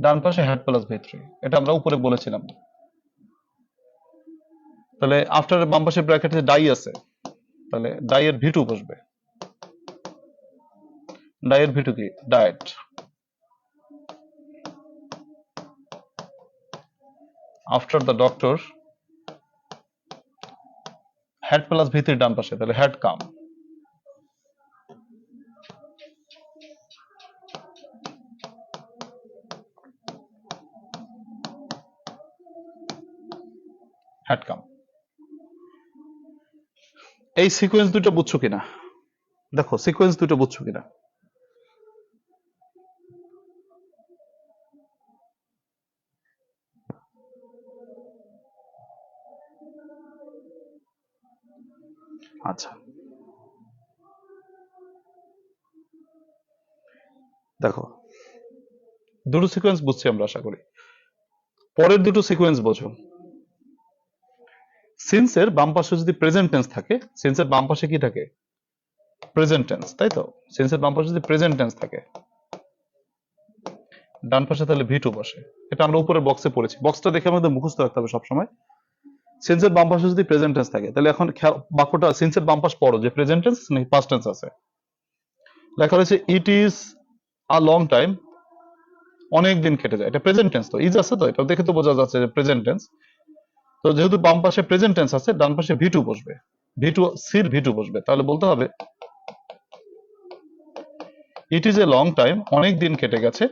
ডান পাশে হ্যাড প্লাস ভি3। এটা আমরা উপরে বলেছিলাম। তাহলে আফটারের বাম পাশে ব্র্যাকেটে ডাই আছে, তাহলে ডাই এর ভি2 বসবে। ডাই এর ভি2 কি? Died. After the doctor had plus ভি3 ডান পাশে, তাহলে হ্যাড কাম। Had come. এই সিকোয়েন্স দুটো বুঝছো কিনা দেখো, সিকোয়েন্স দুটো বুঝছো কিনা? আচ্ছা দেখো, দুটো সিকোয়েন্স বুঝছি আমরা আশা করি। পরের দুটো সিকোয়েন্স বোঝো। সিন্সের বাম পাশে যদি প্রেজেন্ট টেন্স থাকে, সিন্সের বাম পাশে কি থাকে? প্রেজেন্ট টেন্স, তাই তো? সিন্সের বাম পাশে যদি প্রেজেন্ট টেন্স থাকে, ডান পাশে তাহলে ভি টু বসে। এটা আমরা উপরের বক্সে পড়েছি, বক্সটা দেখে আমাদের মুখস্থ রাখতে হবে সবসময়। সিন্সের বাম পাশে যদি প্রেজেন্ট টেন্স থাকে, তাহলে এখন বাক্যটা সিন্সের বাম পাশ পড়ো যে প্রেজেন্ট টেন্স নাকি পাস্ট টেন্স আছে। লেখা রয়েছে it is a long time, অনেক দিন কেটে যায়। এটা প্রেজেন্ট টেন্স, তো ইজ আছে, তো এটা দেখে তো বোঝা যাচ্ছে যে প্রেজেন্ট টেন্স। তো যেহেতু বাম পাশে প্রেজেন্ট টেন্স আছে, ডান পাশে ভি টু বসবে, ভি টু সির ভি টু বসবে। তাহলে বলতে হবে it is a long time, অনেক দিন কেটে গেছে,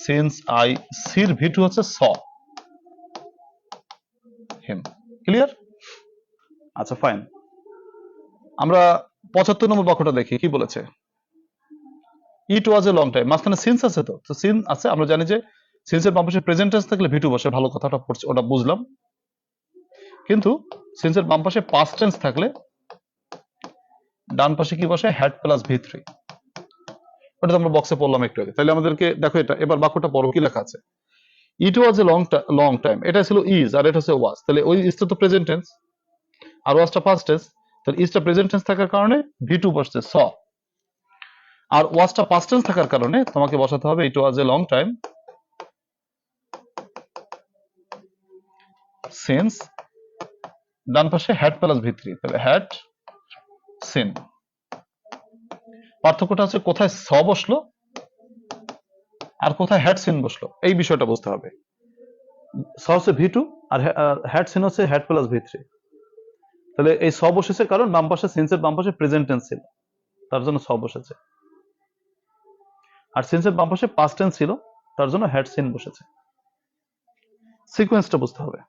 সিন্স আই, সির ভি টু হচ্ছে স হিম। ক্লিয়ার? আচ্ছা ফাইন। আমরা 75 নম্বর বাক্যটা দেখি কি বলেছে। ইট ওয়াজ এ লং টাইম, মাঝখানে সিন্স আছে, তো সিন আছে। আমরা জানি যে সিন্সের বাম পাশে প্রেজেন্ট টেন্স থাকলে ভি টু বসে, ভালো কথাটা পড়ছে, ওটা বুঝলাম। কিন্তু সিন্সের বাম পাশে পাস্ট টেন্স থাকলে ডান পাশে কি বসে? Had plus V three. ওটা তো আমরা বক্সে পড়লাম একটু আগে। তাহলে আমাদেরকে দেখো, এটা এবার বাক্যটা পড়ো, কি লেখা আছে। ইট ওয়াজ এ লং টাইম, এটা ছিল ইজ আর এটা হচ্ছে ওয়াজ। তাহলে ওই ইজটা তো প্রেজেন্ট টেন্স আর ওয়াজটা পাস্ট টেন্স। তাহলে ইজটা প্রেজেন্ট টেন্স থাকার কারণে ভি টু বসছে স, আর ওয়াজটা পাস্ট টেন্স থাকার কারণে তোমাকে বসাতে হবে ইট ওয়াজ এ লং টাইম সিন্স, ডান পাশে হ্যাড প্লাস ভি থ্রি, তাহলে হ্যাড সিন। পার্থক্যটা হচ্ছে কোথায় স বসলো আর কোথায় হ্যাড সিন বসলো, এই বিষয়টা বুঝতে হবে। স হচ্ছে ভি টু আর হ্যাড সিন হচ্ছে হ্যাড প্লাস ভি থ্রি। তাহলে এই স বসেছে কারণ বাম পাশে সিন্সের বাম পাশে প্রেজেন্ট টেন্স ছিল, তার জন্য স বসেছে। আর সিন্সের বাম পাশে পাস্ট টেন্স ছিল, তার জন্য হ্যাড সিন বসেছে। সিকোয়েন্সটা বুঝতে হবে।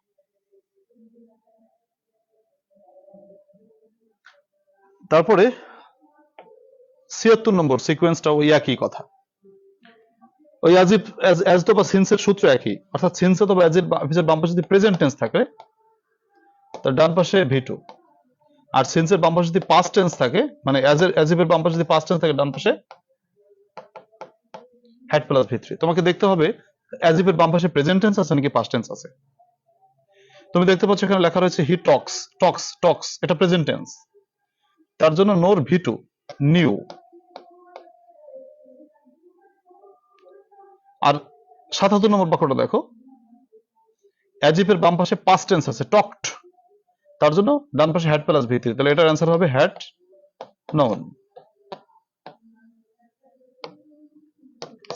তারপরে 76 নম্বর সিকোয়েন্সটা ওই একই কথা, ওই অ্যাজ তো বা সিন্সের সূত্র একই, অর্থাৎ সিন্স অথবা অ্যাজ এর বাম পাশে যদি প্রেজেন্ট টেন্স থাকে তার ডান পাশে ভি টু, আর সিন্সের বাম পাশে যদি পাস্ট টেন্স থাকে, মানে অ্যাজ এর বাম পাশে যদি পাস্ট টেন্স থাকে, ডান পাশে হ্যাড প্লাস ভি থ্রি। তোমাকে দেখতে হবে অ্যাজ এর বাম পাশে প্রেজেন্ট টেন্স আছে নাকি পাস্ট টেন্স আছে। তুমি দেখতে পাচ্ছ এখানে লেখা রয়েছে হি টক্স, টক্স এটা প্রেজেন্ট টেন্স, তার জন্য নোর ভি টু, নিউ। আর 77 নম্বর বাক্যটা দেখো, অ্যাজ এর বাম পাশে পাস্ট টেন্স আছে, টকড, তার জন্য ডান পাশে হ্যাড প্লাস ভি থ্রি। তাহলে এটার অ্যান্সার হবে হ্যাড নোন।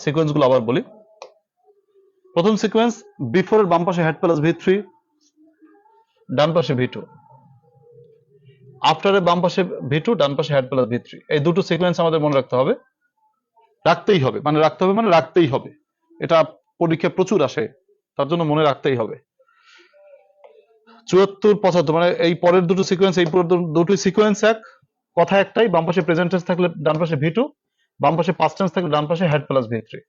সিকোয়েন্স গুলো আবার বলি। প্রথম সিকোয়েন্স, বিফোর এর বাম পাশে হ্যাড প্লাস ভি থ্রি, ডান পাশে ভি টু। আফটার এর বাম পাশে ভি টু, ডান পাশে হ্যাড প্লাস ভি থ্রি। এই দুটো সিকোয়েন্স আমাদের মনে রাখতে হবে, রাখতেই হবে, মানে রাখতেই হবে। এটা পরীক্ষা প্রচুর আসে, তার জন্য মনে রাখতেই হবে। 74, 75, মানে এই পরের দুটো সিকোয়েন্স, এই দুটো সিকোয়েন্স এক, কথা একটাই। বাম পাশে প্রেজেন্ট টেন্স থাকলে ডান পাশে ভি টু, বাম পাশে পাস্ট টেন্স থাকলে ডান পাশে হ্যাড প্লাস ভি থ্রি।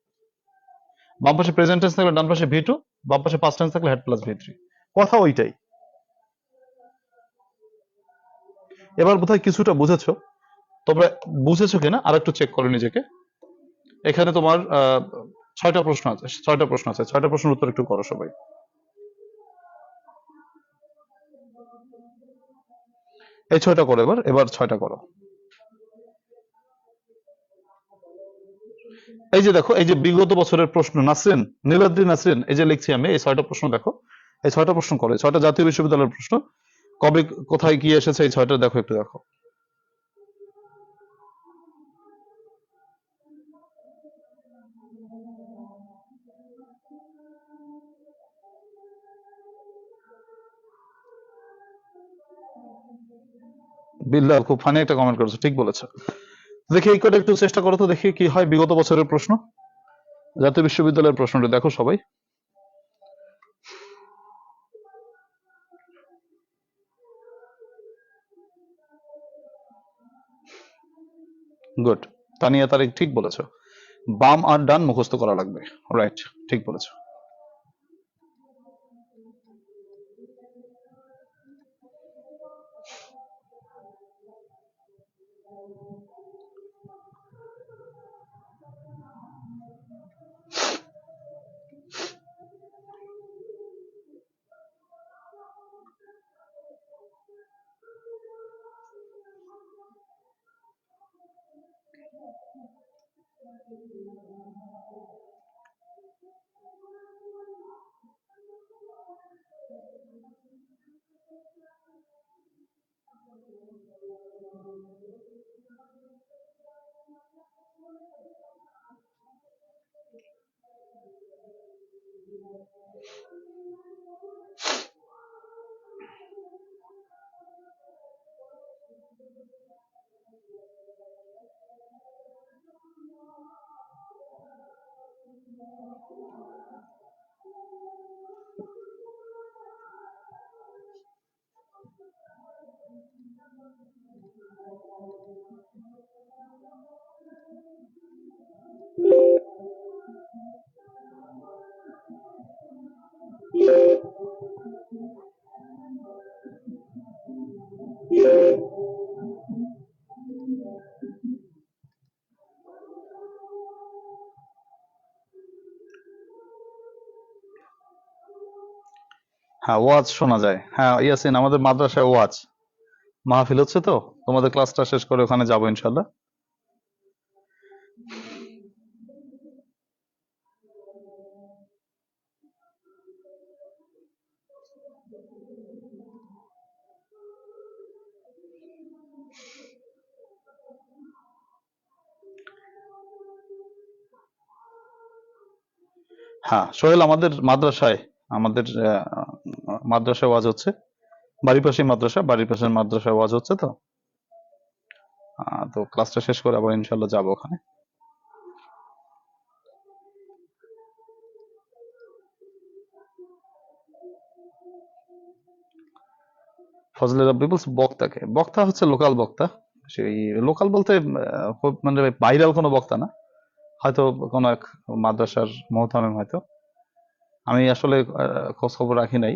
বাম পাশে প্রেজেন্ট টেন্স থাকলে ডান পাশে ভি টু, বাম পাশে পাস্ট টেন্স থাকলে হ্যাড প্লাস ভি থ্রি। কথা ওইটাই। এবার বোধহয় কিছুটা বুঝেছো। তোমরা বুঝেছো কিনা আর একটু চেক করো নিজেকে। এখানে তোমার 6টা প্রশ্ন আছে, 6টা প্রশ্নের উত্তর একটু করো সবাই। এই 6টা করো, এবার 6টা করো। এই যে দেখো, এই যে বিগত বছরের প্রশ্ন, নাসরিন, নীলাদ্রি নাসরিন, এই যে লিখছি আমি, এই 6টা প্রশ্ন দেখো, এই 6টা প্রশ্ন করো, এই 6টা জাতীয় বিশ্ববিদ্যালয়ের প্রশ্ন। কবে কোথায় কি এসেছে এই 6টা দেখো, একটু দেখো। বিল্লাল খুব ফানি একটা কমেন্ট করেছো, ঠিক বলেছো। দেখি এই কটা একটু চেষ্টা করো তো, দেখি কি হয়। বিগত বছরের প্রশ্ন, জাতীয় বিশ্ববিদ্যালয়ের প্রশ্নটা দেখো সবাই। গুড। তানিয়া তারিক ঠিক বলেছো, বাম আর ডান মুখস্থ করা লাগবে। রাইট, ঠিক বলেছো। হ্যাঁ, ওয়াজ শোনা যায়। হ্যাঁ ইয়াসিন, আমাদের মাদ্রাসায় ওয়াজ মাহফিল হচ্ছে, তো তোমাদের ক্লাসটা শেষ করে ওখানে যাবো ইনশাল্লাহ। হ্যাঁ সোহেল, আমাদের মাদ্রাসায় ওয়াজ হচ্ছে, বাড়ির পাশে মাদ্রাসা, বাড়ির পাশের মাদ্রাসায় ওয়াজ হচ্ছে, তো তো ক্লাসটা শেষ করে আবার ইনশাল্লাহ যাবো ওখানে। ফজলে রাব্বি বলছে বক্তাকে, বক্তা হচ্ছে লোকাল বক্তা। সেই লোকাল বলতে খুব মানে ভাইরাল কোনো বক্তা না, হয়তো কোনো এক মাদ্রাসার মোহতামিম হয়তো। আমি আসলে খোঁজ খবর রাখি নাই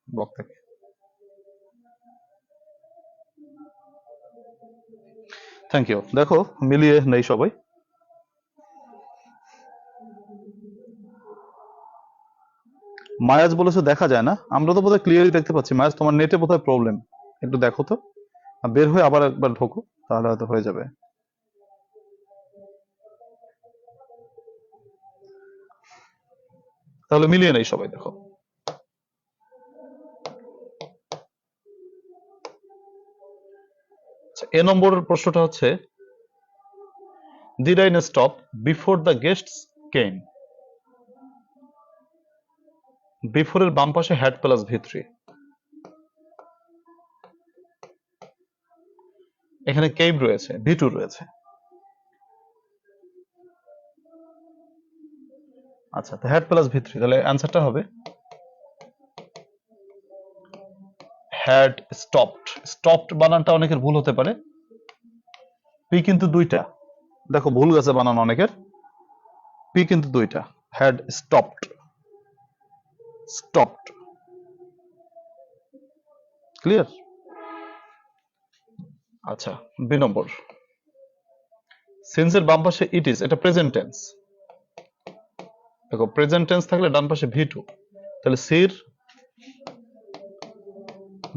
বক্তাকে। Thank you. দেখো মিলিয়ে নেই সবাই। মায়াজ বলেছে দেখা যায় না, আমরা তো বোধহয় ক্লিয়ারলি দেখতে পাচ্ছি। মায়াজ, তোমার নেটে বোধহয় প্রবলেম, একটু দেখো তো, বের হয়ে আবার একবার ঢোকো, তাহলে হয়তো হয়ে যাবে। তাহলে মিলিয়ে নেই সবাই, দেখো। আচ্ছা, এ নম্বর প্রশ্নটা হচ্ছে, did I stop before the guests came? বিফোরের বাম পাশে হ্যাড প্লাস ভি3, এখানে কেম রয়েছে, ভি2 রয়েছে। আচ্ছা, তো হ্যাড প্লাস ভি3, তাহলে অ্যান্সারটা হবে হ্যাড স্টপড। স্টপড বানানটা অনেকের ভুল হতে পারে, পি কিন্তু দুইটা, দেখো ভুল গেছে বানান অনেকের, পি কিন্তু দুইটা, হ্যাড স্টপড, স্টপড। ক্লিয়ার? আচ্ছা, বি নম্বর, সিন্সের বাম পাশে ইট ইজ, এটা প্রেজেন্ট টেন্স। দেখো প্রেজেন্ট টেন্স থাকলে ডান পাশে ভি2, তাহলে সির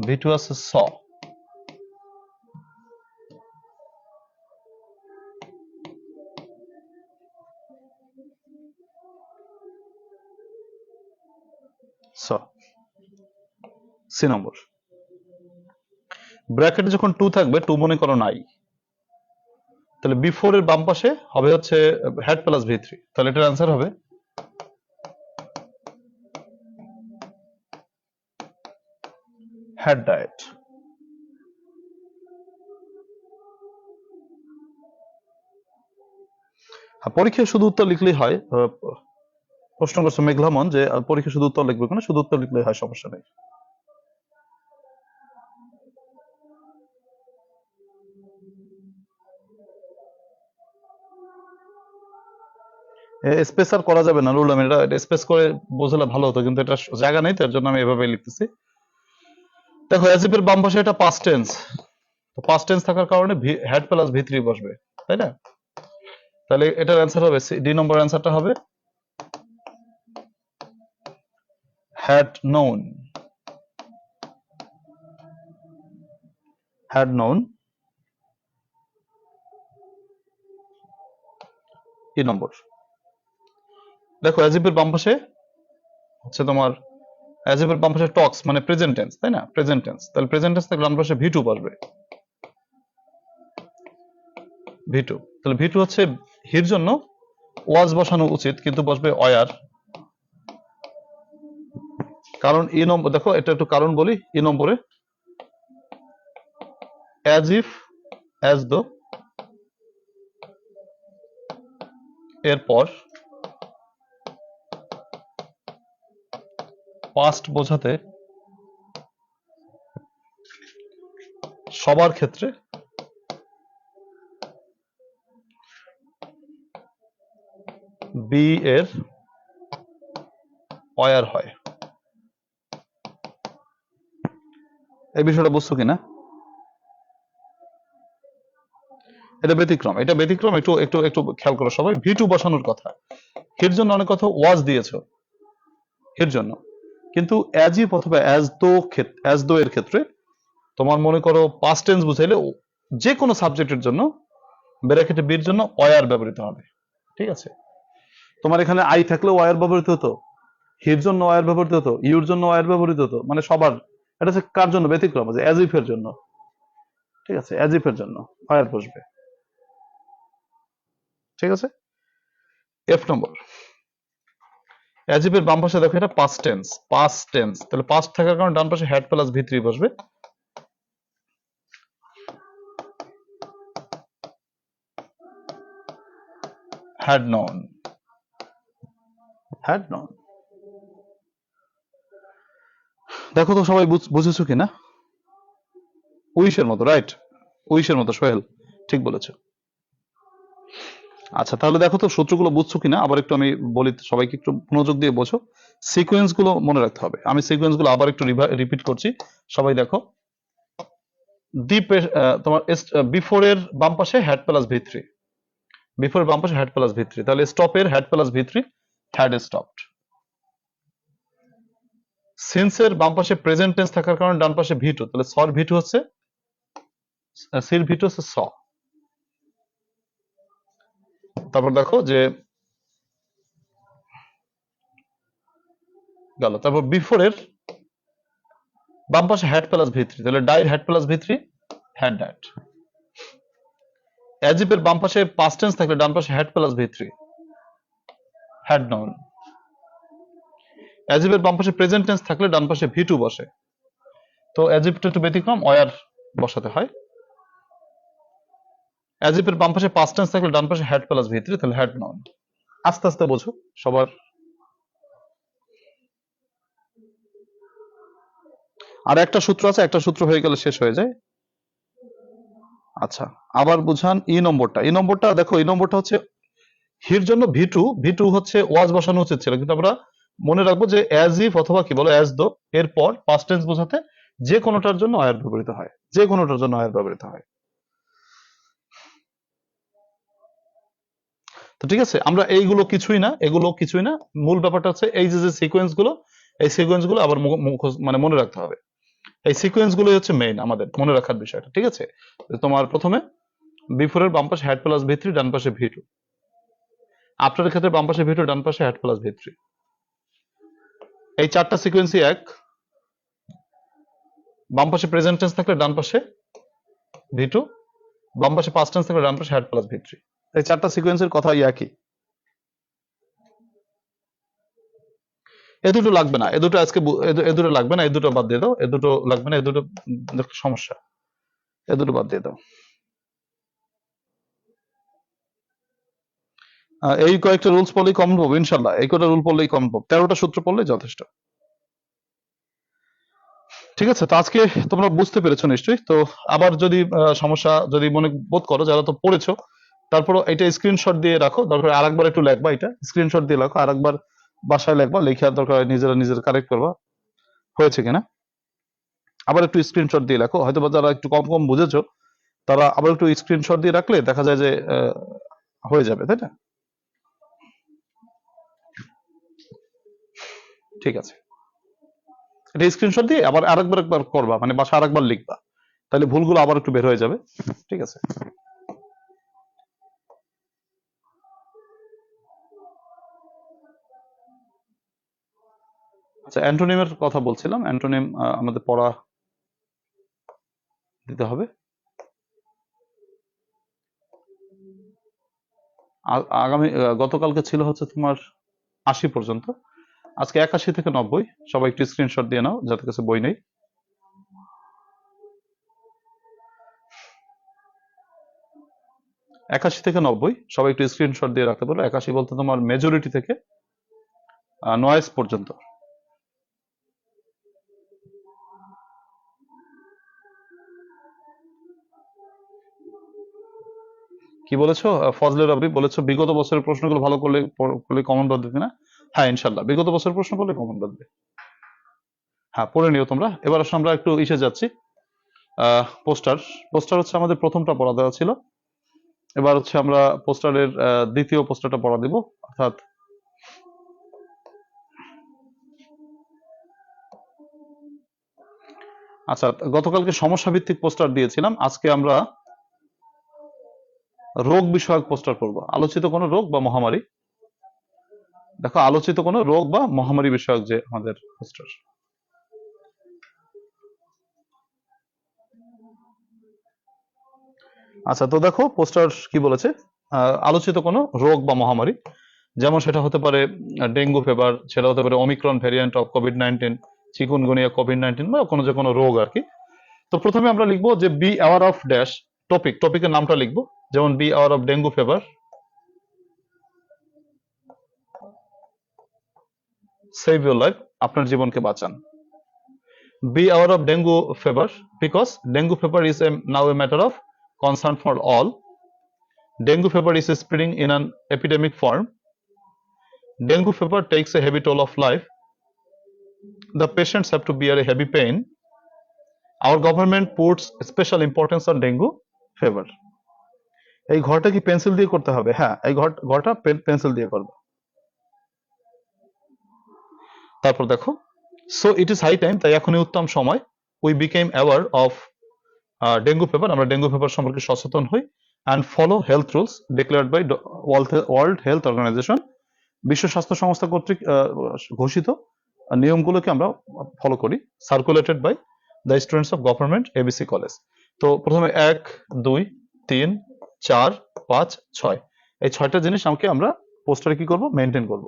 ভি2 আছে স। স, সি নম্বর। ব্র্যাকেটে যখন টু থাকবে, টু মনে করো নাই, তাহলে বিফোর এর বাম পাশে হবে হচ্ছে হ্যাড প্লাস ভি3, তাহলে এটার অ্যান্সার হবে হ্যাড ডায়েট। পরীক্ষায় শুধু উত্তর লিখলেই হয়। প্রশ্ন করছে মেঘলামন যে পরীক্ষা শুধু উত্তর লিখবে কেন, শুধু উত্তর লিখলেই হয়, সমস্যা নেই। স্পেস আর করা যাবে না, রুল আমি এটা স্পেস করে বোঝালে ভালো হতো, কিন্তু এটা জায়গা নেই, তার জন্য আমি এভাবে লিখতেছি। দেখো অ্যাজ ইফ এর বাম পাশে এটা পাস্ট টেন্স, তো পাস্ট টেন্স থাকার কারণে হ্যাড প্লাস ভি থ্রি বসবে, তাই না? তাহলে এটার অ্যান্সার হবে ডি নম্বর অ্যান্সারটা হবে had known, had known ই নম্বর। দেখো অ্যাজ ইফ এর বাম পাশে হচ্ছে তোমার অ্যাজ ইফ এর বাম পাশে টক্স মানে প্রেজেন্ট টেন্স, তাই না? প্রেজেন্ট টেন্স, তাহলে প্রেজেন্ট টেন্স থাকলে বাম পাশে ভি টু বসবে, ভি টু। তাহলে ভি টু হচ্ছে হির জন্য ওয়াজ বসানো উচিত, কিন্তু বসবে অয়ার, কারণ ই নম্বর, দেখো এটা একটু কারণ বলি। ই নম্বরে অ্যাজ ইফ, অ্যাজ দো এরপর পাস্ট বোঝাতে সবার ক্ষেত্রে বি এর অয়ার হয়। এই বিষয়টা বুঝছো কিনা? এটা ব্যতিক্রম, এটা ব্যতিক্রম, একটু একটু একটু খেয়াল করো সবাই। ভি টু বসানোর কথা, এর জন্য অনেক কথা ওয়াজ দিয়েছো এর জন্য, কিন্তু অ্যাজ ইফ অথবা অ্যাজ দো এর ক্ষেত্রে তোমার মনে করো পাস্ট টেন্স বুঝাইলে যে কোনো সাবজেক্টের জন্য ব্র্যাকেটে বির জন্য অয়ার ব্যবহৃত হবে, ঠিক আছে? তোমার এখানে আই থাকলে ওয়ার ব্যবহৃত হতো, হির জন্য ওয়ার ব্যবহৃত হতো, ইউর জন্য ওয়ার ব্যবহৃত হতো, মানে সবার। এটা হচ্ছে কার জন্য ব্যতিক্রম, যে অ্যাজ ইফ এর জন্য, ঠিক আছে? অ্যাজ ইফ এর জন্য ওয়ার বসবে, ঠিক আছে? এফ নম্বর, অ্যাজ ইফ এর বাম পাশে দেখো এটা পাস্ট টেন্স, পাস্ট টেন্স, তাহলে পাস্ট থাকার কারণে ডান পাশে হ্যাড প্লাস ভি থ্রি বসবে, হ্যাড নন, হ্যাড নন। দেখো তো সবাই বুঝেছো কিনা? উইশের মতো, রাইট? উইশের মতো, সোহেল ঠিক বলেছো। আচ্ছা তাহলে দেখো তো সূত্রগুলো বুঝছো কিনা, আবার একটু আমি বলি, সবাইকে একটু মনোযোগ দিয়ে বোঝো। সিকোয়েন্স গুলো মনে রাখতে হবে, আমি সিকোয়েন্স গুলো আবার একটু রিপিট করছি, সবাই দেখো। তোমার বিফোর এর বাম পাশে had plus V three, before এর বাম পাশে হ্যাড প্লাস ভি থ্রি, তাহলে স্টপ এর had plus V three, had stopped. Since এর বাম পাশে প্রেজেন্ট টেন্স থাকার কারণে ডান পাশে ভি টু, তাহলে সর ভি টু হচ্ছে, সির ভি টু হচ্ছে স। তারপর দেখো যে গেল, তারপর বিফোর এর বাম পাশে হ্যাড প্লাস ভি থ্রি, তাহলে ডাইর had plus V three, had died. As if এর বাম পাশে পাস্ট টেন্স থাকলে ডান পাশে had plus V three, had known. As if এর বাম পাশে প্রেজেন্ট টেন্স থাকলে ডান পাশে ভি টু বসে, তো অ্যাজ ইফ একটু ব্যতিক্রম, ওয়ার বসাতে হয়। অ্যাজ ইফ এর বাম পাশে পাস্ট টেন্স থাকলে ডান পাশে হ্যাড প্লাস ভি থ্রি, তাহলে হ্যাড নন। আস্তে আস্তে বোঝো সবার। আর একটা সূত্র আছে, একটা সূত্র হয়ে গেলে শেষ হয়ে যায়। আচ্ছা আবার বুঝান ই নম্বরটা। ই নম্বরটা দেখো, ই নম্বরটা হচ্ছে হির জন্য ভি টু, ভি টু হচ্ছে ওয়াজ বসানো উচিত ছিল, কিন্তু আমরা মনে রাখবো যে অ্যাজ ইফ অথবা কি বলো অ্যাজ দো এরপর পাস্ট টেন্স বোঝাতে যে কোনোটার জন্য আয়ার ব্যবহৃত হয়, যে কোনোটার জন্য আয়ার ব্যবহৃত হয়। তো ঠিক আছে, আমরা এইগুলো কিছুই না, এগুলো কিছুই না, মূল ব্যাপারটা হচ্ছে এই যে সিকোয়েন্স গুলো, এই সিকোয়েন্স গুলো আবার মানে মনে রাখতে হবে। এই সিকোয়েন্স গুলোই হচ্ছে মেইন আমাদের মনে রাখার বিষয়টা, ঠিক আছে? তোমার প্রথমে বিফোর এর বাম পাশে হ্যাড প্লাস ভি থ্রি, ডান পাশে ভি টু। আফটার এর ক্ষেত্রে বাম পাশে ভি টু, ডান পাশে হ্যাড প্লাস ভি থ্রি। এই চারটা সিকোয়েন্সই এক। বাম পাশে প্রেজেন্ট টেন্স থাকলে ডান পাশে ভি টু, বাম পাশে পাস্ট টেন্স থাকলে ডান পাশে হ্যাড প্লাস ভি থ্রি। এই চারটা সিকোয়েন্সের কথাই একই। এ দুটো লাগবে না, এ দুটো আজকে এ দুটো লাগবে না, এ দুটো বাদ দিয়ে দাও, এ দুটো লাগবে না, এ দুটো সমস্যা, এ দুটো বাদ দিয়ে দাও। এই কয়েকটা রুলস পড়লেই কমন পাবো ইনশাল্লাহ, এই কয়টা রুল পড়লেই কমন পাবো, 13টা সূত্র পড়লেই যথেষ্ট। ঠিক আছে, তো আজকে তোমরা বুঝতে পেরেছো নিশ্চয়ই। তো আবার যদি সমস্যা যদি মনে বোধ করো, যারা তো পড়েছো তারপর এটা স্ক্রিনশট দিয়ে রাখো, দরকার আরেকবার একটু লেখবা, এটা স্ক্রিনশট দিয়ে রাখো, আরেকবার বাসায় লেখবা, লেখা দরকার নিজেরা কারেক্ট করবা হয়েছে কিনা। আবার একটু স্ক্রিনশট দিয়ে রাখো, হয়তো বা যারা একটু কম কম বুঝেছো তারা আবার একটু স্ক্রিনশট দিয়ে রাখলে দেখা যায় যে হয়ে যাবে, তাই না? ঠিক আছে, এটা স্ক্রিনশট দিয়ে আবার একবার করবা, মানে বাসা আরেকবার লিখবা, তাহলে ভুলগুলো আবার একটু বের হয়ে যাবে। ঠিক আছে, আচ্ছা অ্যান্টোনিমের কথা বলছিলাম, অ্যান্টোনিম আমাদের পড়া দিতে হবে। আগামী গতকালকে ছিল হচ্ছে তোমার ৮০ পর্যন্ত, আজকে ৮১ থেকে ৯০। সবাই একটু স্ক্রিনশট দিয়ে নাও যাদের কাছে বই নেই। একাশি থেকে ৯০ সবাই একটু স্ক্রিনশট দিয়ে রাখতে পারো। ৮১ বলতে তোমার মেজরিটি থেকে নয়েজ পর্যন্ত। কি বলেছো ফজলে রাবড়ি? বলেছো বিগত বছরের প্রশ্নগুলো ভালো করলে কমন বাঁধবে না? হ্যাঁ ইনশাল্লাহ, বিগত বছরের প্রশ্ন করলে কমন বাঁধবে। হ্যাঁ পড়ে নিও তোমরা। এবার আসলে আমরা একটু ইসে যাচ্ছি, পোস্টার। পোস্টার হচ্ছে আমাদের প্রথমটা পড়া দেওয়া ছিল, এবার হচ্ছে আমরা পোস্টারের দ্বিতীয় পোস্টারটা পড়া দিব, অর্থাৎ আচ্ছা গতকালকে সমস্যা ভিত্তিক পোস্টার দিয়েছিলাম, আজকে আমরা রোগ বিষয়ক পোস্টার করব। আলোচিত কোনো রোগ বা মহামারী, দেখো আলোচিত কোনো রোগ বা মহামারী বিষয়ক যে আমাদের পোস্টার। আচ্ছা তো দেখো পোস্টার কি বলেছে, আলোচিত কোনো রোগ বা মহামারী, যেমন সেটা হতে পারে ডেঙ্গু ফিভার, সেটা হতে পারে Omicron variant of COVID-19, chikungunya COVID-19 বা কোনো যে কোনো রোগ আর কি। তো প্রথমে আমরা লিখবো যে বি অ্যাওয়ার অফ ড্যাশ, টপিকের নামটা লিখবো, যেমন be aware of dengue fever, save your life, আপনার জীবনকে বাঁচান। Be aware of dengue fever because dengue fever is now a matter of concern for all. Dengue fever is spreading in an epidemic form. Dengue fever takes a heavy toll of life. The patients have to bear a heavy pain. Our government puts special importance on dengue fever. এই ঘরটা কি pencil দিয়ে করতে হবে? হ্যাঁ, এই ঘরটা pencil দিয়ে করবে। তারপর দেখো, so it is high time, তাই এখনই উত্তম সময়, we became aware of dengue fever, আমরা ডেঙ্গু ফিভার সম্পর্কে সচেতন হই, and follow health rules declared by World Health Organization, বিশ্ব স্বাস্থ্য সংস্থা কর্তৃক ঘোষিত নিয়মগুলোকে আমরা ফলো করি, circulated by the students of government ABC college. তো প্রথমে ১, ২, ৩, ৪, ৫, ৬, এই ৬টা জিনিস আমাকে আমরা পোস্টারে কি করব, মেনটেন করব।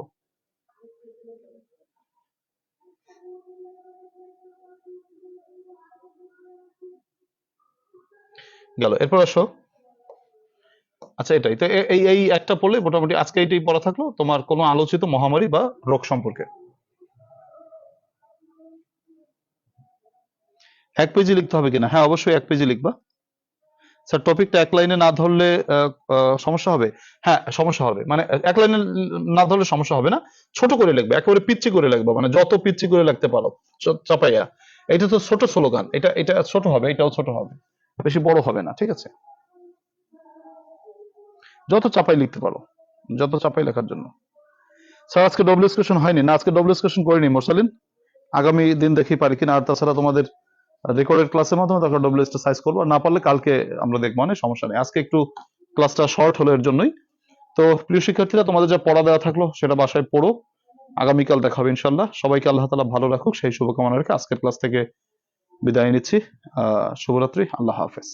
গেল, এরপর আসো, আচ্ছা এটাই তো, এই একটা পড়লে মোটামুটি আজকে এইটাই পড়া থাকলো তোমার কোনো আলোচিত মহামারী বা রোগ সম্পর্কে। ১ পেজে লিখতে হবে কিনা? হ্যাঁ অবশ্যই ১ পেজে লিখবা। স্যার টপিকটা ১ লাইনে না ধরলে সমস্যা হবে? হ্যাঁ সমস্যা হবে, মানে ১ লাইনে না ধরলে সমস্যা হবে না, ছোট করে লিখবে, একেবারে পিচ্ছি করে লিখবা, মানে যত পিচ্ছি করে লিখতে পারো চাপাইয়া। এটা তো ছোট স্লোগান, এটা ছোট হবে, এটাও ছোট হবে, বেশি বড় হবে না, ঠিক আছে? যত চাপাই লিখতে পারো, যত চাপাই লেখার জন্য। স্যার আজকে ডব্লিউএস কোয়েশন হয়নি না, আজকে ডব্লিউএস কোয়েশন করিনি মোরসালিন, আগামী দিন দেখি পারি কিনা। আর তাছাড়া তোমাদের রেকর্ডেড ক্লাসের মাধ্যমে তারপর ডব্লিউএস টা সাইজ করবো, না পারলে কালকে আমরা দেখবো, মানে সমস্যা নেই, আজকে একটু ক্লাসটা শর্ট হলো এর জন্যই। তো প্রিয় শিক্ষার্থীরা, তোমাদের যা পড়া দেওয়া থাকলো সেটা বাসায় পড়ো, আগামীকাল দেখা হবে ইনশাল্লাহ। সবাইকে আল্লাহ তাআলা ভালো রাখুক সেই শুভকামনা রেখে আজকের ক্লাস থেকে বিদায় নিচ্ছি। শুভরাত্রি, আল্লাহ হাফেজ।